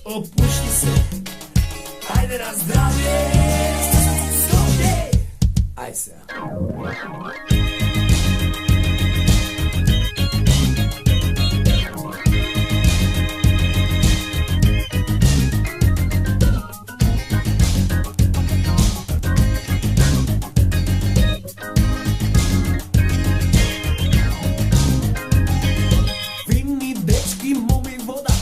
opušti se, ajde na zdravlje, Skopje, aj se. Fini dečki momi voda,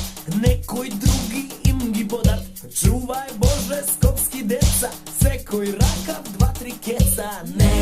nekoj drugi im gi bodat, čuvaj Bože skopski deca, sekoj rakav 2-3 keca, ne,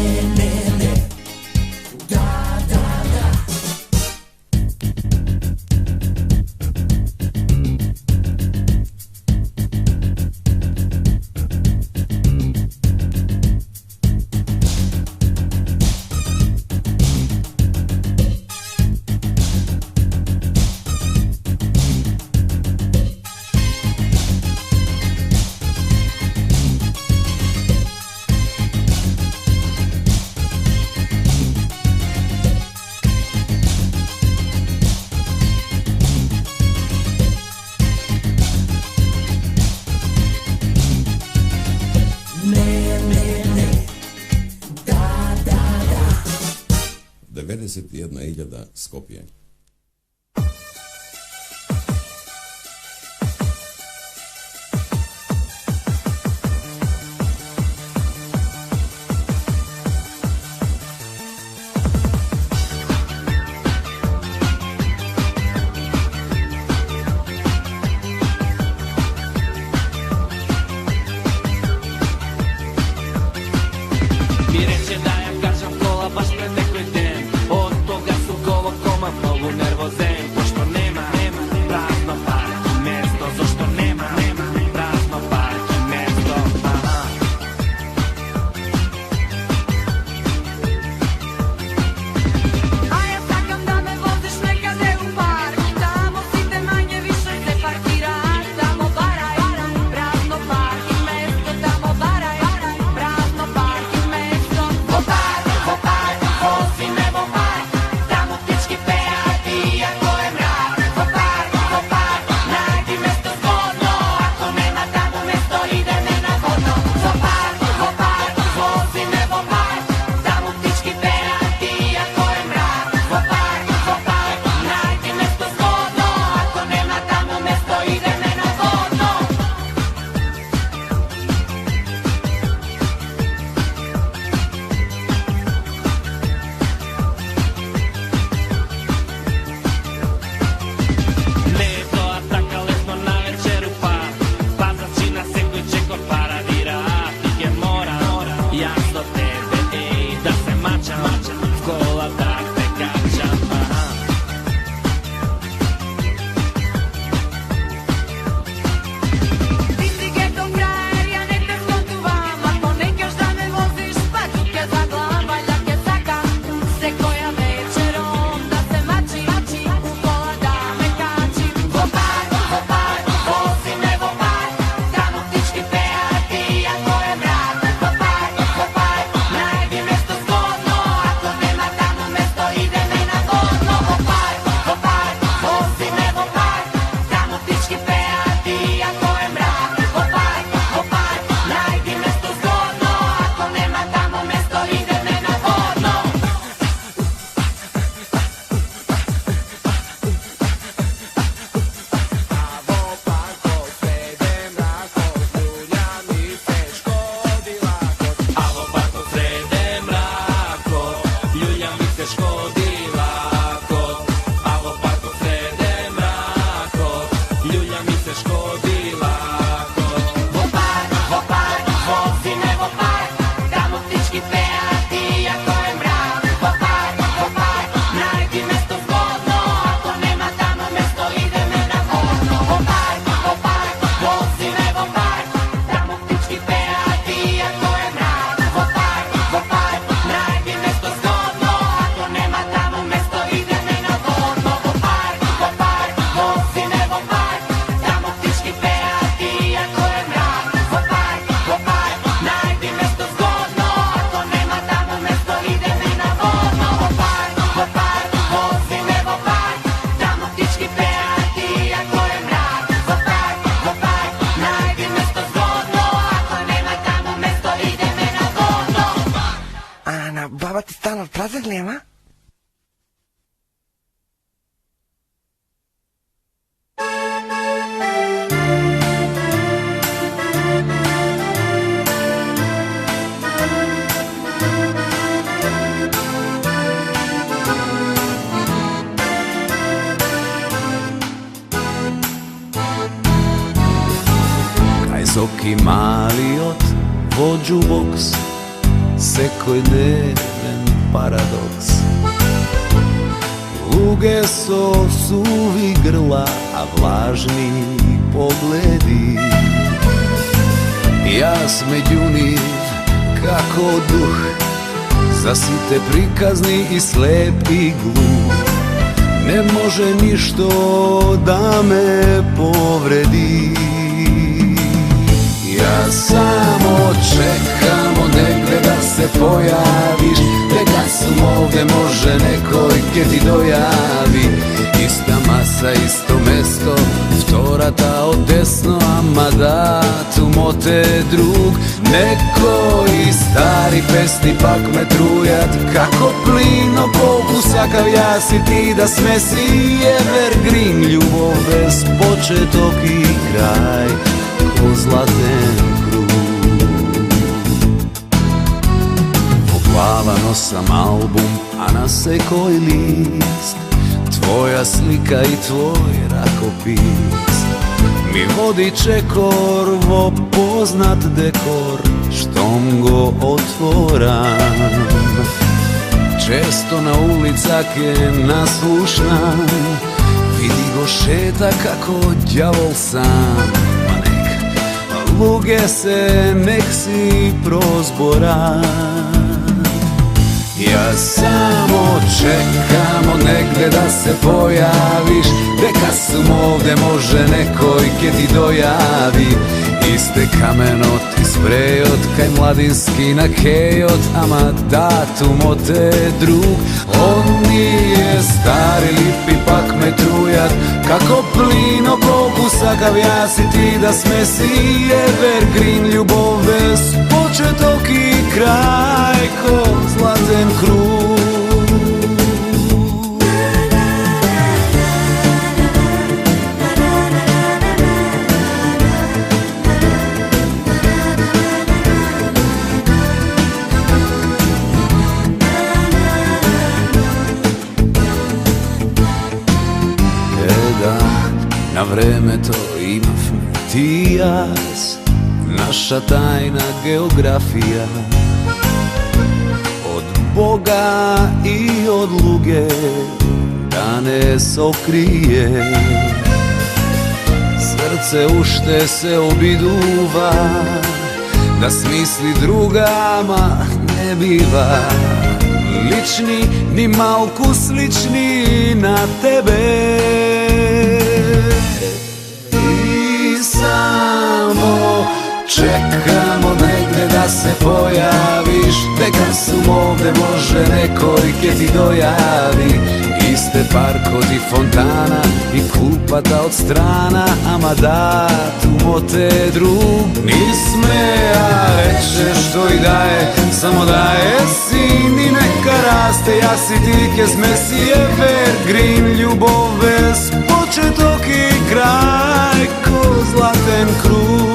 21.000 Skopje. Mi reče da ja kažem kola baš pred nekoj den. Od toga su golo koma mnogo nervozen. Pošto nema prazno parki mesto. Zašto nema prazno parki mesto. Aha. A ja sakam da me voziš nekade u park. Tamo si te manje više se parkiraš. Tamo baraj, prazno parking mesto. Tamo baraj, prazno parking mesto. Vo park, vozi me vo park. Tamo ptički pevati iako je mrak. Vo park, najdi mesto zgodno. Ako nema tamo mesto ide me na vodno. Vo park, vozi me vo park. Tamo ptički pevati iako je mrak. Vo park, najdi mesto zgodno. Ako nema tamo mesto ide me na vodno. Leto ataka letno na večeru pa Pazačina se koji će kod paradira. Fige mora, jasno tebe, ej, da se mačam. Kola da te kačam, aha. Ti si geto frajer, ja ne te skotuvam. Ako ne kaš da me voziš, pa ću ke zaglam. Valjda ke sakam se koja večerom. Da se mači, u kola da me kači. Vo park, vozi me vo park. Tamo ptički pevati iako je mrak. Vo park, najdi mesto zgodno. Ako nema tamo mesto ide me na vodno. Vo park, vozi me vo park. Tamo ptički pevati iako je mrak. Vo park, najdi mesto zgodno. Ako nema tamo mesto ide me na vodno. A vo parku srede mrako, ljulja mi se škodila kod. A vo parku srede mrako, ljulja mi se škodila kod. Vo park, vozi me vo park. Tamo ptički pevati iako je mrak. Vo park, najdi mesto zgodno. Ako nema tamo mesto ide me na vodno. Vo park, vozi me vo park. Tamo ptički pevati iako je mrak. Vo park, najdi mesto zgodno. Ako nema tamo mesto ide me na vodno. Vo park, vozi me vo park. Tamo ptički pevati iako je mrak. Vo park, najdi mesto zgodno. Ako nema tamo mesto ide me na vodno. Vo park, vozi me vo park. Tamo ptički pevati iako je mrak. Vo park, najdi mesto zgodno. Ako nema tamo mesto ide me na vodno. Ana, baba ti stalno prazak nema? Kaj soki mali od vođu boks, sekoj neven paradoks. Luge so suvi grla, a vlažni pogledi. Jas međuni kako duh, zasite prikazni i slep i gluh. Ne može ništo da me povredi. Ja samo čekam od negde da se pojaviš, te kad sam ovde može neko i ke ti dojavi. Ista masa, isto mesto, втората от десно, ама датум от друг. Некои стари песни пак ме трујат, како плин о Богу, сакав јас и ти да сме си evergreen. Љубов без почеток и крај, ко златен круг. Во глава носам албум, а на секој лист твоја слика и твој ракопис ми води чекор во познат декор, штом го отворам. Често на улица ке наслушнам, види го шета како ѓавол сам. Ма нек луѓе се, нек си прозборам. Јас само чекам од негде да се појавиш, дека сум овде, може некој ке ти дојави. Исте каменот и спрејот, кај младински на кејот, ама датумот е друг. Оние стари липи пак ме трујат, како плин о Богу, сакав јас и ти да сме си evergreen. Љубов без почеток и крај, ко златен круг. На времето имавме ти и јас, наша тајна географија, од Бога и од луѓе да не сокрие. Срце уште се обидува да смисли друга, ама не бива. Лични, ни малку слични на тебе. Само чекам од негде да се појавиш, дека сум овде, може некој ке ти дојави. Исте паркот и фонтана и купата од страна, ама датумот е друг. Ни смеа рече што и да е, само да е син и нека расте. Јас и ти ке сме си evergreen. Љубов без почеток и крај, ко златен круг.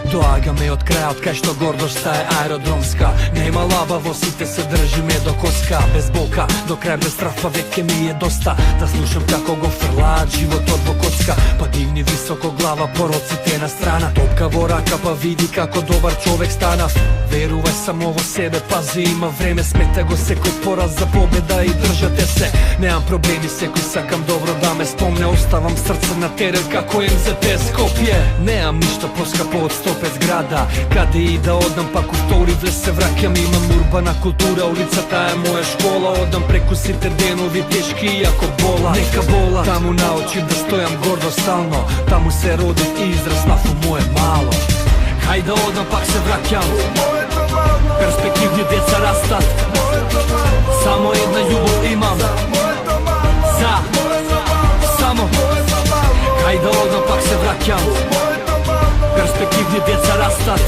Доаѓаме од крајот кај што гордошта е аеродромска. Нема лаба во сите, се држиме до коска. Без болка, до крај без страфа, веќе ми е доста да слушам како го фрлаат животот во коцка. Па дигни високо глава, пороците на страна. Топка во рака, па види како добар човек станав. Верувај само во себе, пази, има време. Смете го секој пораз за победа и држате се. Неам проблеми, секој сакам добро да ме спомне. Оставам срце на терен како МЗП Скопје. Неам ништо поскапо од 105 града. Каде и да одам, пак у втори влез се враќам. Имам урбана култура, улицата е моја школа. Одам преку сите денови тешки, иако бола. Нека бола, таму научив да стојам гордо стално. Таму се родив и израснав у моје мало. Хајде да одам, пак се враќам. Перспективни деца растат. Само една љубов имам. За само. Хајде да одам, пак се враќам. vraćam. Perspektivni djeca rastat.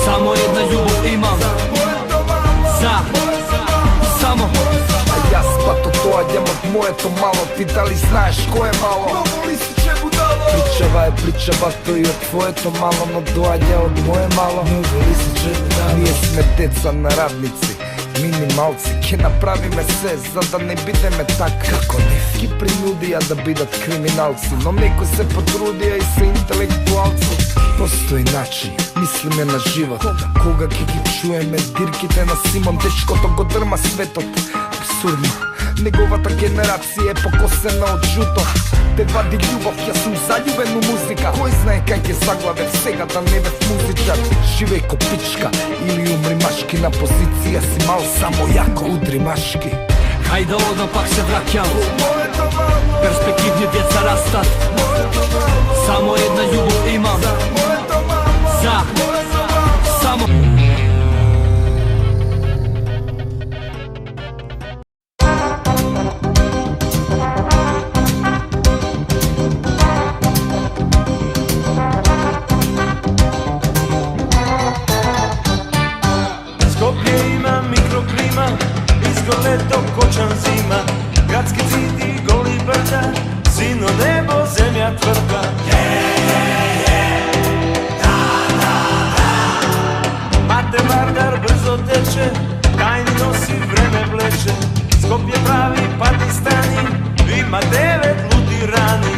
Samo jedna ljubav imam. Za samo. A ja spato to, a djemot moje to malo. Ti da li znaš ko je malo? Pričava je pričava, to i od tvoje to malo. No dođe od moje malo. Nije smeteca na radnici, minimalci, ke napravi me se, za da ne bide me tak. Kako ne? Ki prinudija da bidat kriminalci, no neko se potrudija i se intelektualci. Postoji način, mislim je na život. Koga ki čuje me, dirkite na Simon. Dečko to go drma svetot, absurdno. Неговата генерација е покосена од жуто. Те вади љубов, јас сум заљубен у музика. Кој знае кај ќе заглавев сега да не бев музичар. Живеј ко пичка или умри машки. На позиција си мал, само јако удри машки. Хајде одам, пак се враќам. Перспективни деца растат. Само една љубов имам. За само. Leto, kočan zima, gradski zid i goli brda, sino nebo, zemlja tvrda. Mate Vardar brzo teče, tajni nosi vreme vleče. Skopje pravi Pakistani, ima 9 ludi rani.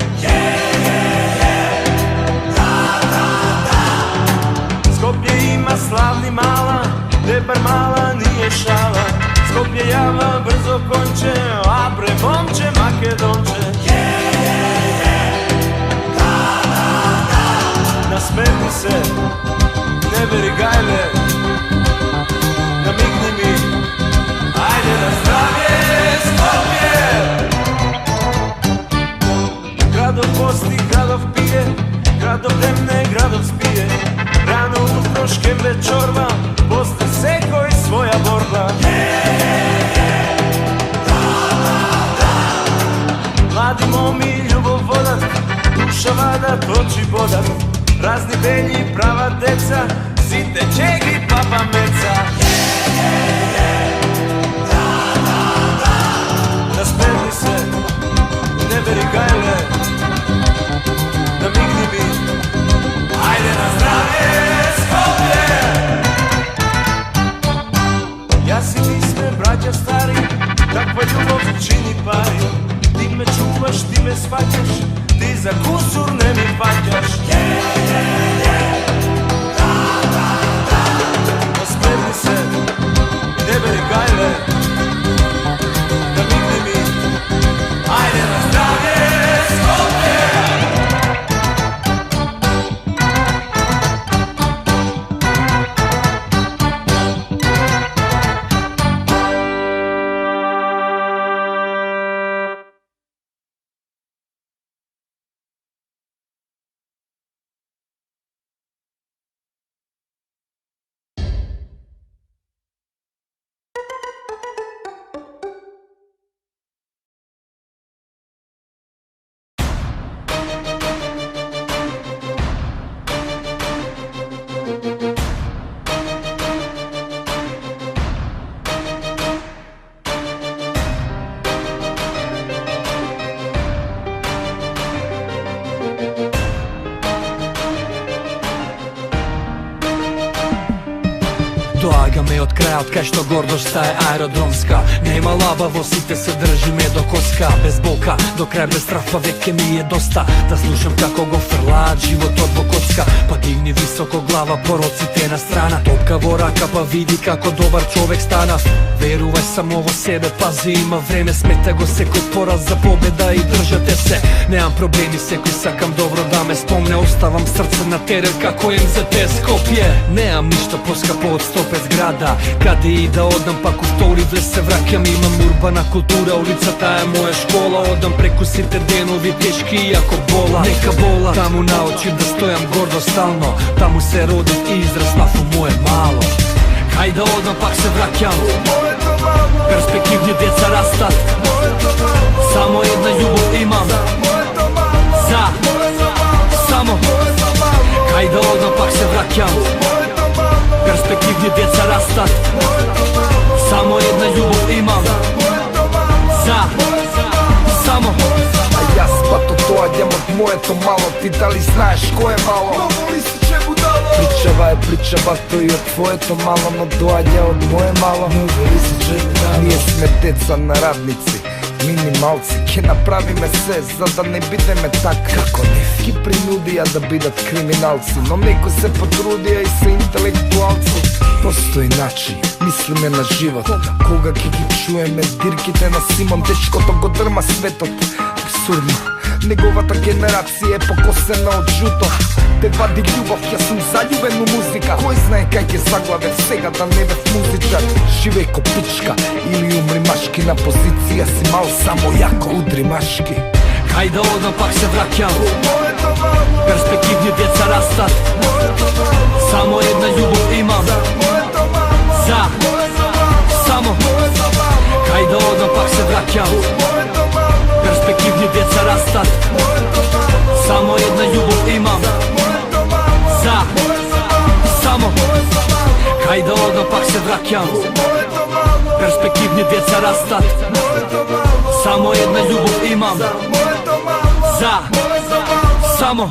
Skopje ima slavni mala, Debar mala nije šala. Skopje java brzo konče, a premomče Makedonče. Nasmeni se, ne veri gajle, namigni mi, ajde na zdravje Skopje. Gradov posti, gradov pije, gradov temne, gradov spije. Rano utro škembe čorba, posle seko i svoja borba. Mladi momi ljubov vodat, duša vadat, oči bodat. Razni belji, prava deca, site čegi, papa meca. Nasmeni se, ne veri gajle, namigni mi, ajde na zdravje Skopje. Ja si ti sme braća stari, takva ljubav čini pari. Ti me čuvaš, ti me shvaćaš, ti za kusur ne mi paćaš. Nasmeni se, ne veri gajle, namigni mi, ajde na zdravje Skopje. Doaga me od kraja, od kaj što gordošta je aerodromska. Nema labavosite se drži me do koska. Bez boka, do kraja bez strafa veke mi je dosta. Da slušam kako go frla, život odbo kocka. Pa digni visoko glava, porocite na strana. Topka voraka pa vidi kako dobar čovek stana. Veruvaj samo ovo sebe, pazi ima vreme. Smeta go se kod poraz za pobjeda i držate se. Nemam problemi se koji sakam dobro da me spomne. Ostavam srce na teren kako MZT Skopje. Nemam ništa poskapo od 105 zgrada. Kad i da odam pa kuftori vle se vrakjam. Imam urbana kultura, ulica ta je moja škola. Odam preko site denovi teški iako bola. Neka bola, tamo naučim da stojam gordo stalno. Tamo se rodim i izraz lafu moje malo. Hajde odam pak se vrakjam. Perspektivni djeca rastat. Samo jedna ljubav imam. Za vraćam. Perspektivni djeca rastat, samo jedna ljubav imam. Samo A ja spato to, a djemo moje to malo. Ti da li znaš ko je malo? Pričava to i od tvoje to malo. No dođe od moje malo. Nije sme deca na radnici, minimalci, ke napravi me se, za da ne bide me tak. Kako ne? Ki prinudija da bidat kriminalci, no neko se potrudija i se intelektualci. Postoji način, misli me na život. Koga kiki čuje me, dirkite na Simon. Dečko to go drma svetot. Absurdno, negovata generacija je pokosena od žuto. Te vadi ljubav, ja sam zaljuben u muzika. Koji znaje kaj je zaglave vsega, da ne bih muzičar. Živej ko pička ili umri maški. Na pozicija si mal samo jako udri maški. Kaj da odmah pak se vraćam. Perspektivni djeca rastat, samo jedna ljubav imam. Samo kaj da odmah pak se vraćam. Perspektivni djeca rastat, samo jedna ljubav imam. Samo kaj da odmah pak se vraćam. Perspektivni djeca rastat, samo jedna ljubav imam. Samo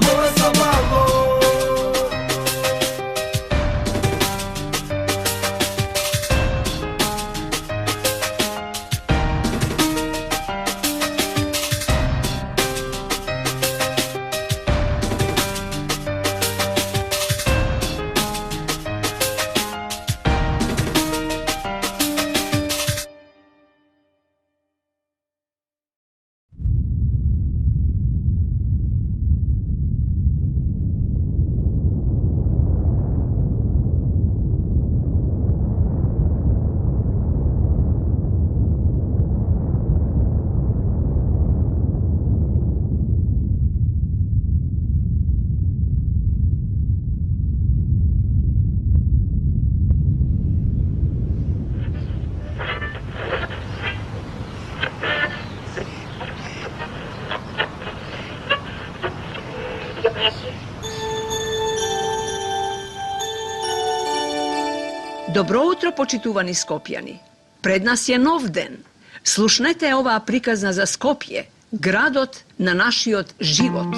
Dobro utro, počituvani Skopjani. Pred nas je nov den. Slušnete ova prikazna za Skopje, gradot na našiot život.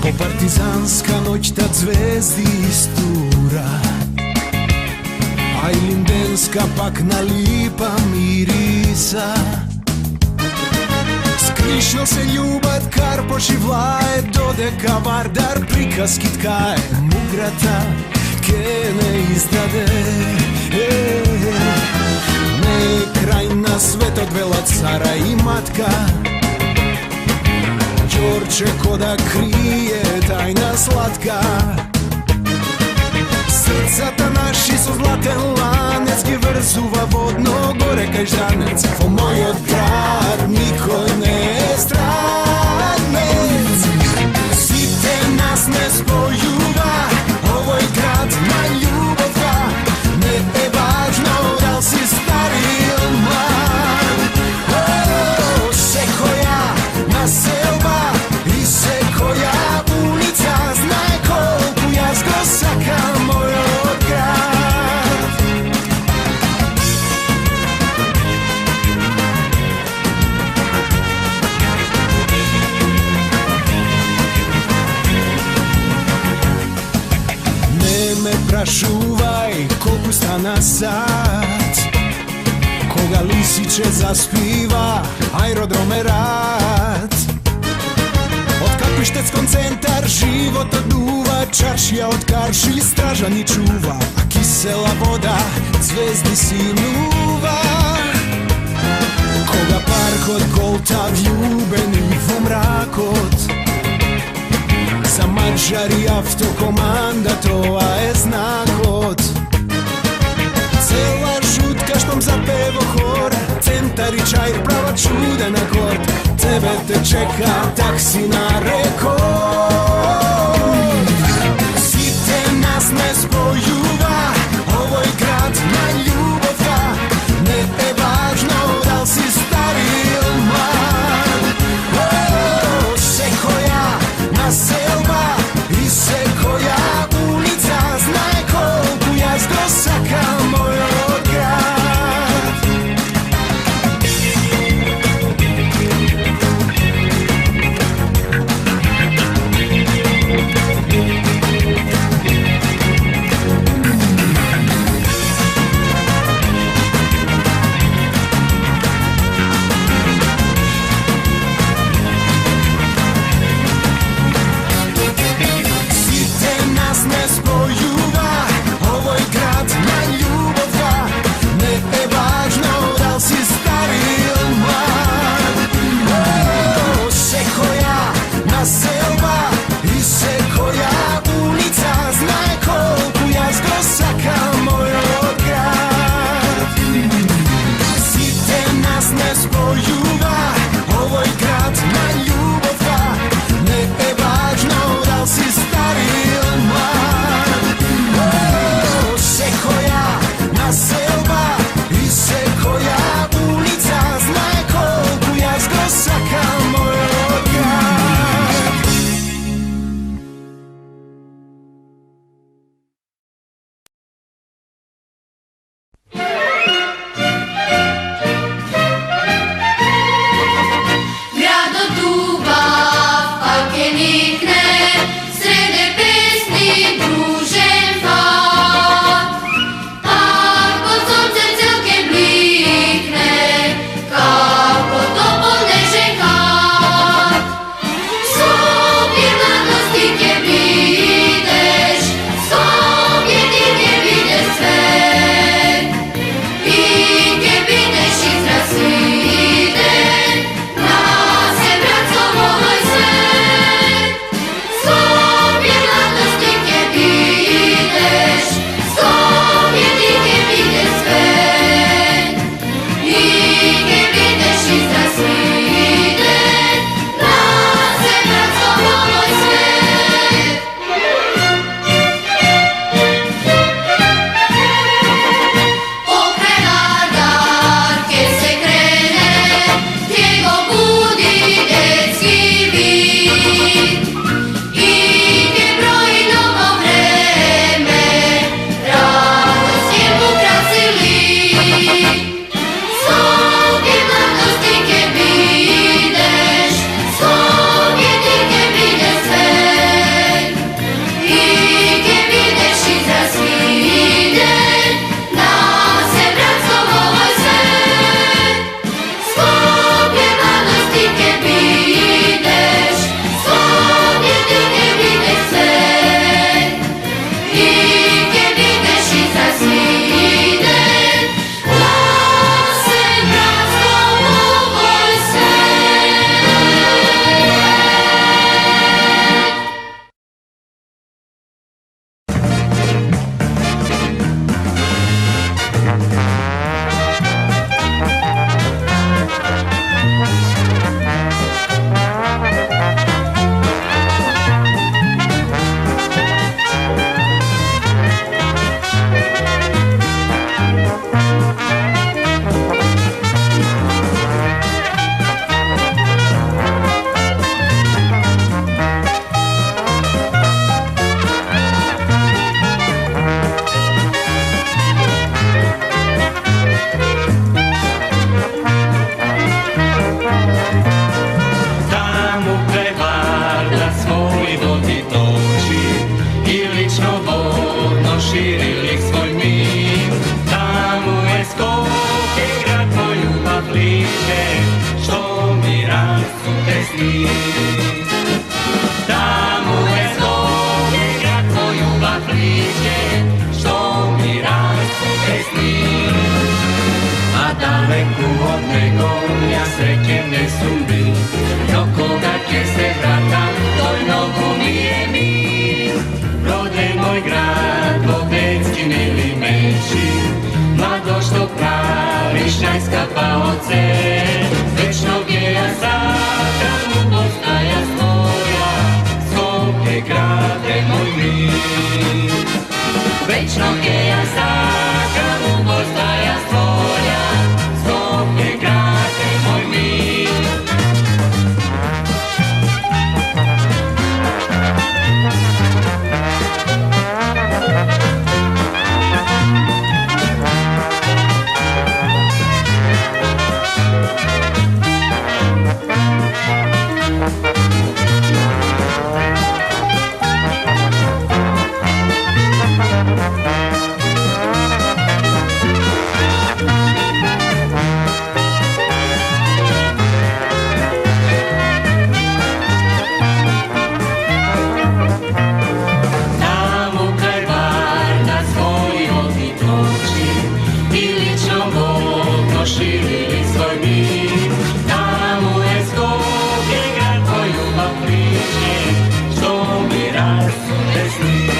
Ko partizanska noć tad zvezdi istura, a i lindenska pak na lipa mirisa. Skrišno se ljubat karpoši vlaje, dodeka vardar prikaski tkaje. Mugrata ke ne izdade, ne krajna svet odvela cara i matka. Đorđe koda krije tajna slatka. Srcata naši su zlaten lanec, ki vrzuva vodno gore kaj ždanec. Po moj od grad nikoj ne stranec. Site nas ne spojuva, ovoj grad na ljubova. Ne je važno da li si stari ili mlad. Se koja naselba i se koja ulica, znaj koliko ja zgosakam moj od grad. Ne me prašuvaj koliko stana sad, koga lisiće zaspiva aerodrome rad. Od pišteckom centar život oduva, čaršija od karši stražani čuva, a kisela voda zvezdi sinuva. Koga park od kolta vljubeni vo mrakot, za Mađari avtokomanda to je znakot. Cela žutka štom zapevo hor, centar i čajr prava čudena kort. Tebe te čeka taksi na rekord. Site nas ne spojuva, ovoj grad na ljubova. Ne je širili svoj mir. Tamo je Skopje, grad moj ljubav liče, što mi rasute sni. Tamo je Skopje, grad moj ljubav liče, što mi rasute sni. A daleku od nego ja srećem ne sumbi, do koga će se vratam, toj nogu mi je mir. Rode moj grad, Bobecki mili meči, mlado što praviš najskapa oce, večno gdje ja sakam, postaja svoja, Skopje grade moj mir. Večno gdje ja sakam, postaja svoja, Skopje grade moj mir. Širili svoj mir, tamo je Skopje, grad moj ljubav priče, što mi rasute sni.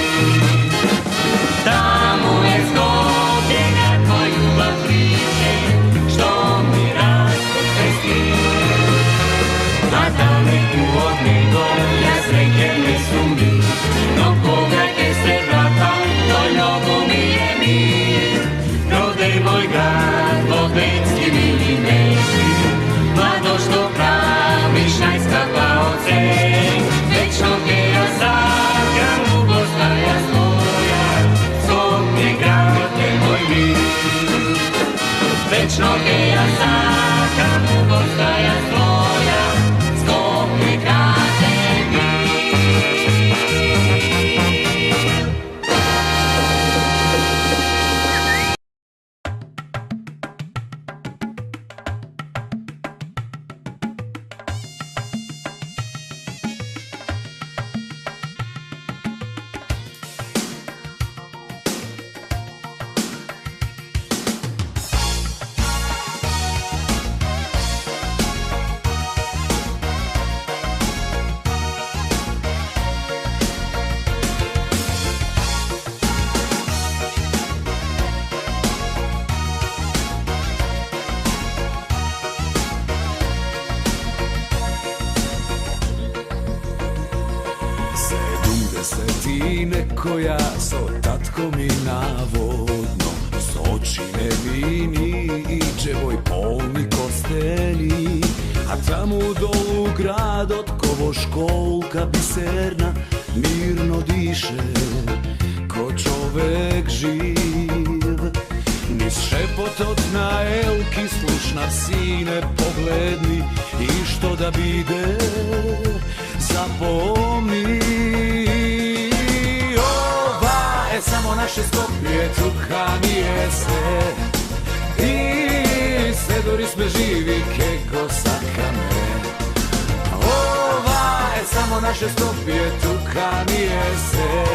Tamo je Skopje, grad moj ljubav priče, što mi rasute sni. A daleku od nego ja srećem ne sumbi, do koga će se vratam, toj nogu mi je mir. Rodej moj grad, Bobecki mili meči, mlado što praviš najskapa oce, večno gdje ja sakam, postaja svoja, Skopje grade moj mir. Večno gdje ja sakam, postaja svoja, Skopje grade mir. Koja so tatko mi navodno, s oči nevini i dževoj polni kosteli, a tamo dolu grad od kovo školka biserna mirno diše ko čovek živ. Niz šepotot na elki slušna sine pogledni i što da bide zapomni. Samo naše Skopje, tuka mi je se i sedori sme živi kego sakame. Ova je samo naše Skopje, tuka mi je se,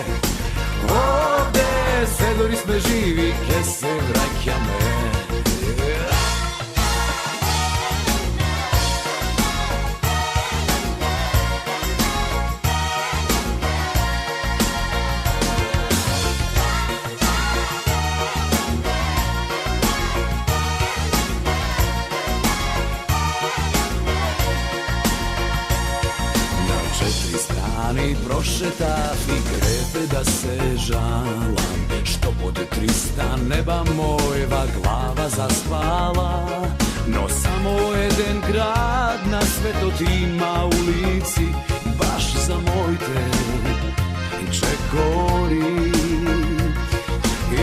ovde sedori sme živi ke se vraćame. Prošetah i krepe da se žalam, što pod 300 neba mojeva glava zaspala. No samo jedan grad na svetot ima u lici, baš za moj te čekori.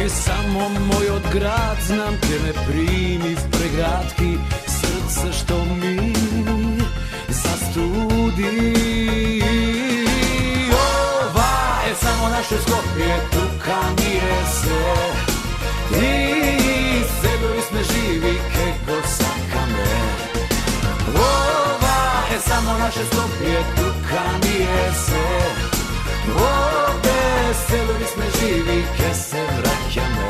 I samo moj od grad znam ke me primi v pregradki, srce što mi zastudi. Samo naše Skopje, tuka mi je I sedeli sme živi keko sakame. Ova je samo naše Skopje, tuka nije se. Ovde sedeli sme živi ke se vraćame.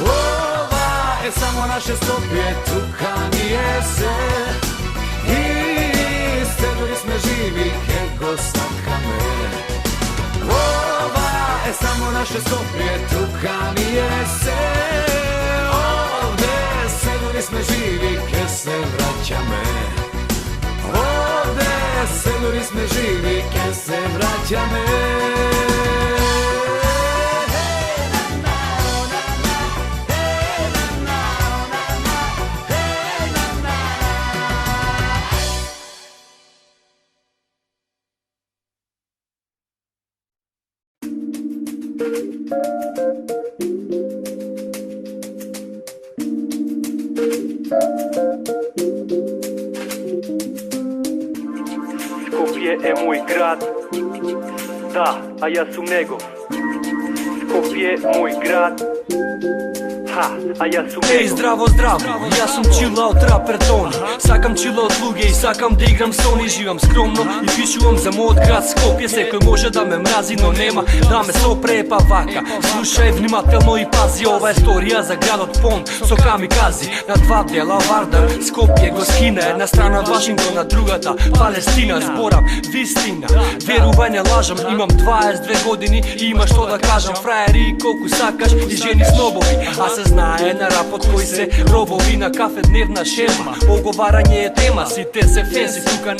Ova je samo naše Skopje, tuka nije se. I sedeli sme živi keko sakame. Ova je samo naše Skopje, tuka nije se. Ovde sedeli sme živi ke se vraćame. Ovde sedeli sme živi ke se vraćame. Skopje je moj grad, da, a ja sam njegov. Skopje moj grad, ha, a ja sam Ej, njegov. zdravo, zdravo, ja sam chillao traper Toni. Sakam chillao od luge i sakam da igram Sony. Živam skromno i pišuvam za mod grad Skopje. Se koji može da me mrazi, no nema da me sopre pa vaka. Slušaj vнимателно i pazi, ova je storija za grad od Pon. So kamikazi, na dva dela Vardar, Skopje go skine. Jedna strana Washingtona, drugata Palestina. Zboram vistina, veruvaj ne lažem. Imam 22 godini i ima što da kažem. Frajeri koliko sakaš i ženi snobovi. A se znaje na rap od koji se robovi. Na kafe dnevna šema, ogovaranje je tema. Si te se fancy, tuka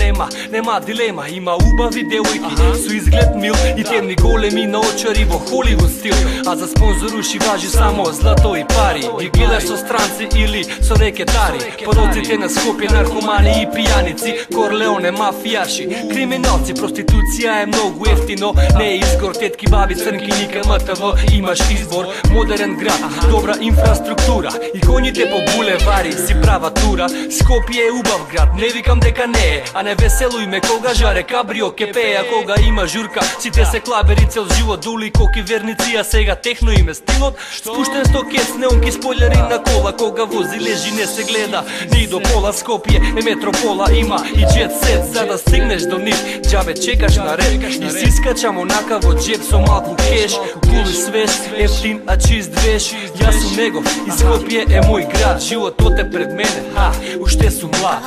nema dilema. Ima ubavi devojki, su izgled mil i temni golemi na očarivo Hollywood stil. A za sponzoruši važi samo zlato i pari. Gdje gledaš so stranci ili so reketari. Porocite na Skopje, narkomani i pijanici, Corleone, mafijaši, kriminalci. Prostitucija je mnogo jeftino, ne izgor, tetki, babi, crnki, nikad MTV. Imaš izbor, modern grad, dobra infrastruktura i konjite po bulevari, si prava tura. Skopje je ubav grad, ne vikam deka ne, a ne veseluj me koga žare kabrio kepeja, koga ima žurka, si te se klaberi cel život, duli koki vernici, a sega tehno ime stilot. Spušten stokec, neonki spoileri na kola, koga vozi leži ne se gleda, ni do pola. Skopje je metropola, ima i jet set, sada stigneš do njih, džabe čekaš na red i siskačamo nakavo džep so malku keš, cool i svež, jeftin a čist veš. Ja sam njegov i Skopje je moj grad, život ote pred mene, ha, ušte su mlad.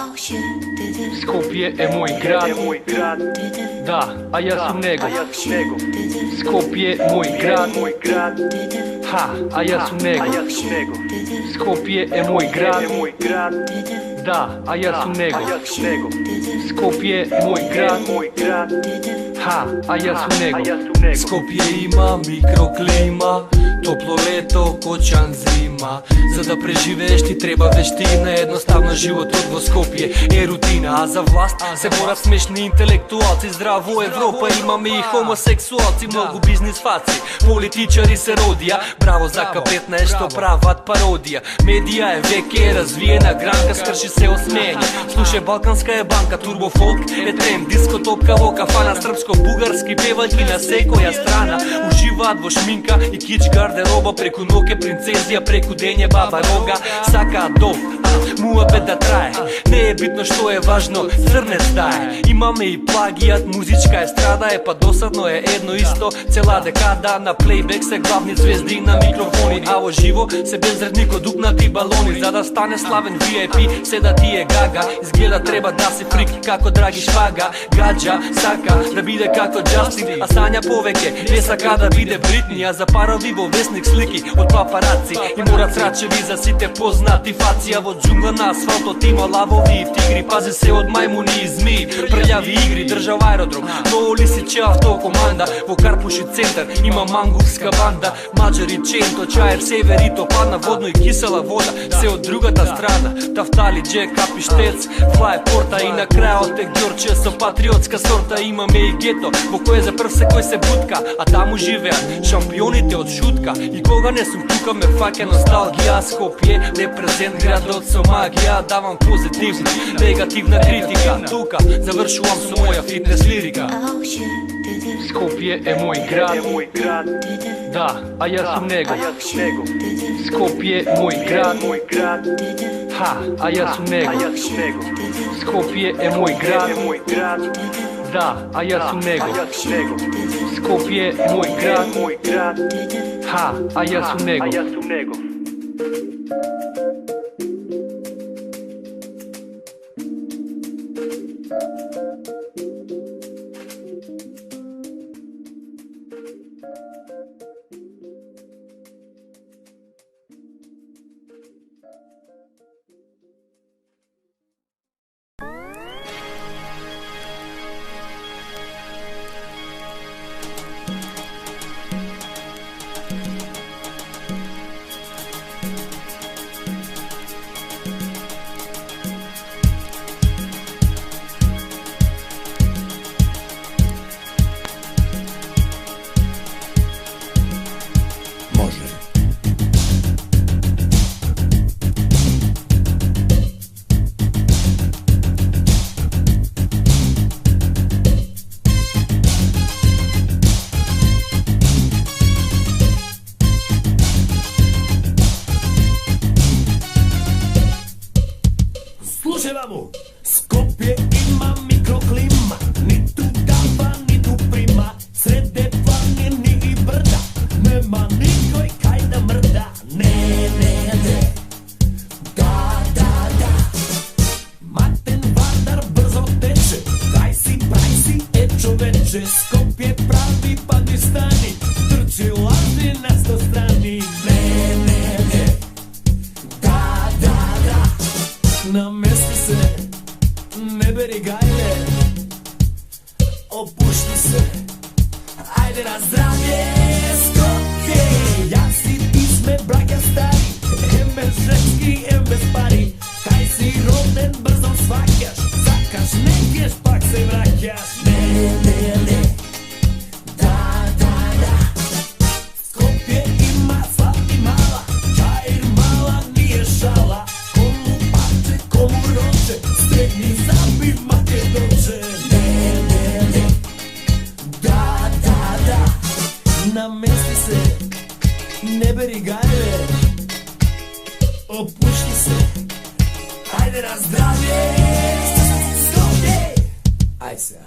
Skopje je moj grad, da, a ja sam njegov. Skopje moj grad, ha, a ja sam njegov. Skopje je moj grad, da, a ja sam njegov. Skopje moj grad, ha, a ja sam njegov. Skopje ima mikroklima, toplo leto, kočan zima. Za da preživeš ti treba veština, jednostavno život odvo Skopje je rutina. A za vlast se bora smešni intelektualci, zdravo Evropa, imame i homoseksualci, mnogo biznis faci, političari se rodija. Bravo za K15, što pravat parodija. Medija je veke razvijena granka, skrši se osmenja. Slušaj, balkanska je banka, turbo folk je trend, disko topka voka, fana srpsko-bugarski pevaljki na sekoja strana. Uživa dvo šminka i kič garderoba, preko noke princezija, preko denje baba roga. Saka dov, muabet da traje, ne je bitno što je važno, crnec daje. Imame i plagijat, muzička estrada je pa dosadno je jedno isto. Cela dekada na playback se glavni zvezdi na mikrofoni, a ovo živo se bezredniko dupnati baloni. Zada stane slaven VIP, seda ti je gaga, izgleda treba da si frik kako dragi špaga. Gađa, saka, da bide kako Justin, a sanja poveke, vesa kada bide Britney. A za parovivo vesnik sliki od paparaci i mora tračevi za site poznati facija. Od džungla na asfalto tima lavovi i tigri, pazi se od majmuni i zmiji, prljavi igri, držav aerodrom, Novo Lisiće autokomanda. Vo Karpuši centar ima mangurska banda, Mađari, Čento, Čajer, Sever i to padna vodno i kisela voda se od drugata strana. Taftali, Jack, Kapištec, Fly Porta i na kraja otek Đorče so patriotska sorta. Imame i geto, vo koje za prse koji se butka, a tamo žive Шампионите од шутка и кога не сум тука ме фаќа носталгија. Скопје, репрезент градот со магија. Давам позитивна, негативна критика. Тука завршувам со моја фитнес лирика. Скопје е мој град, да, а јас сум негов. Скопје мој град, ха, а јас сум негов. Скопје е мој град, да, а јас сум негов. Скопје мој град, ха, а јас сум негов. Skopje ima mikroklima, nitu gava, nitu prima. Srede planini i brda, nema nikoj kaj da mrda. Ne, da. Maten Vardar brzo teče, kaj si, e čoveče. Skopje pravi Pakistani, trči lažni na 100 strani. Ne, da. Namesti se, ne beri gajle, opušti se, ajde na zdravje. Skopje, ja si ti sme braća stari, em bez ženski, em bez pari. Kaj si roden, brzo svakaš, zakaš, nekješ, pak se vraćaš. Ne, da. Skopje ima slatki mala, čajir mala nije šala. Komu roče, stegni zabi make doče. Ne, da. Namesti se, ne beri gajle, opušti se, ajde na zdravje. Skopje, aj se.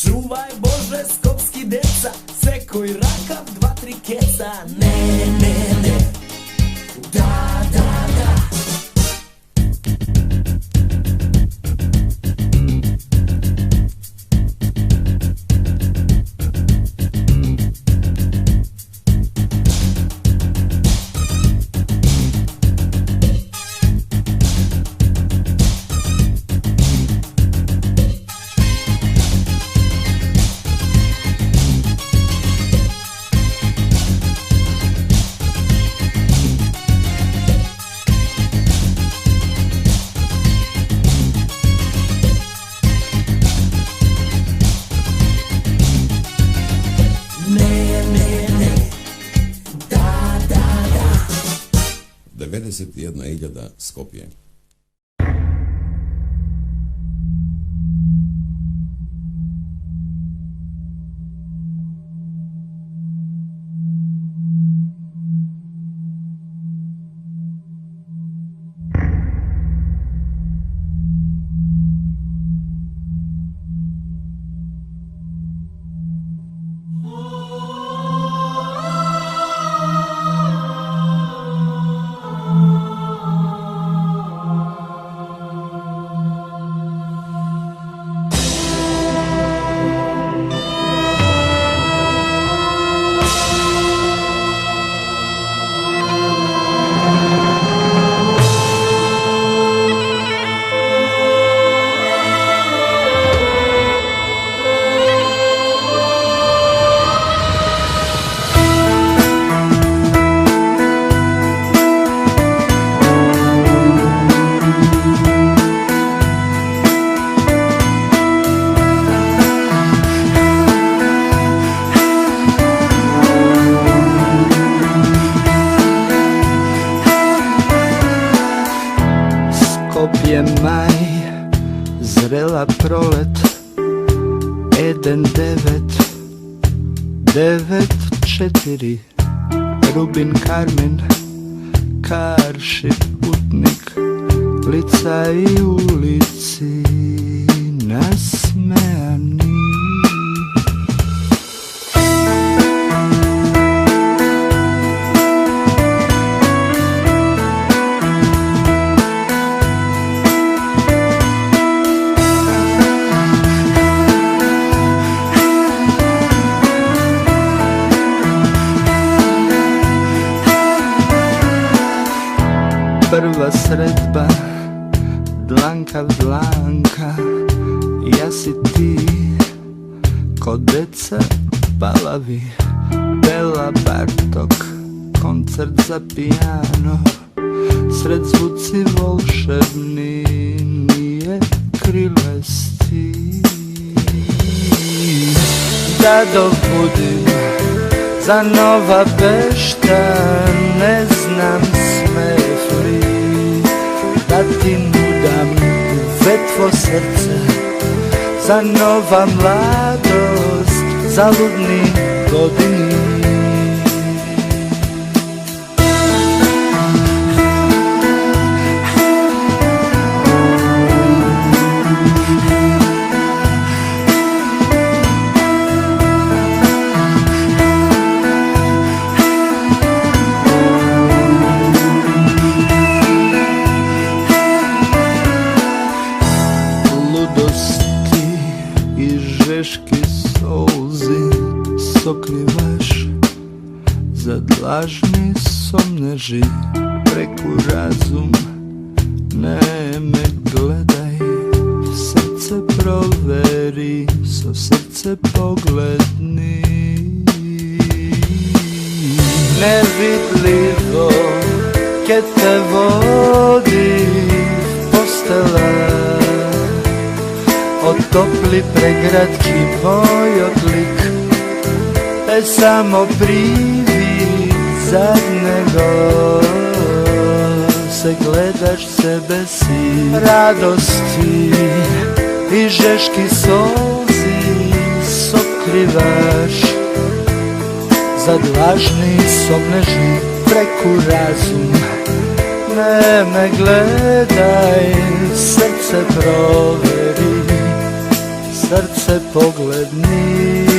Čuvaj Bože skopski deca, sekoj rakav 2-3 keca. Ne, da. Da. 91.000 Skopje. je maj, zrela prolet, Eden 994, Rubin Karmen, Karši putnik, lica i ulici nasmejani. Prva sredba, dlanka v dlanka, ja si ti, ko deca palavi, Bela Bartok, koncert za pijano, sred zvuci volšebni, nije krilesti. Da dobudim za Nova Bešta, ne znam smeh li da ti nudam vetvo srce, za nova mladost, za ludni godini. Sokrivaš za lažni somneži, preku razum, ne me gledaj, srce proveri, so srce pogledni. Nevidljivo ke te vodi postela, otopli pregradki moj odlik, samo privid zadnjego, se gledaš sebe si, radosti i žeški solzi sokrivaš, za lažni somneži, preku razum, ne me gledaj, srce proveri, srce pogledni.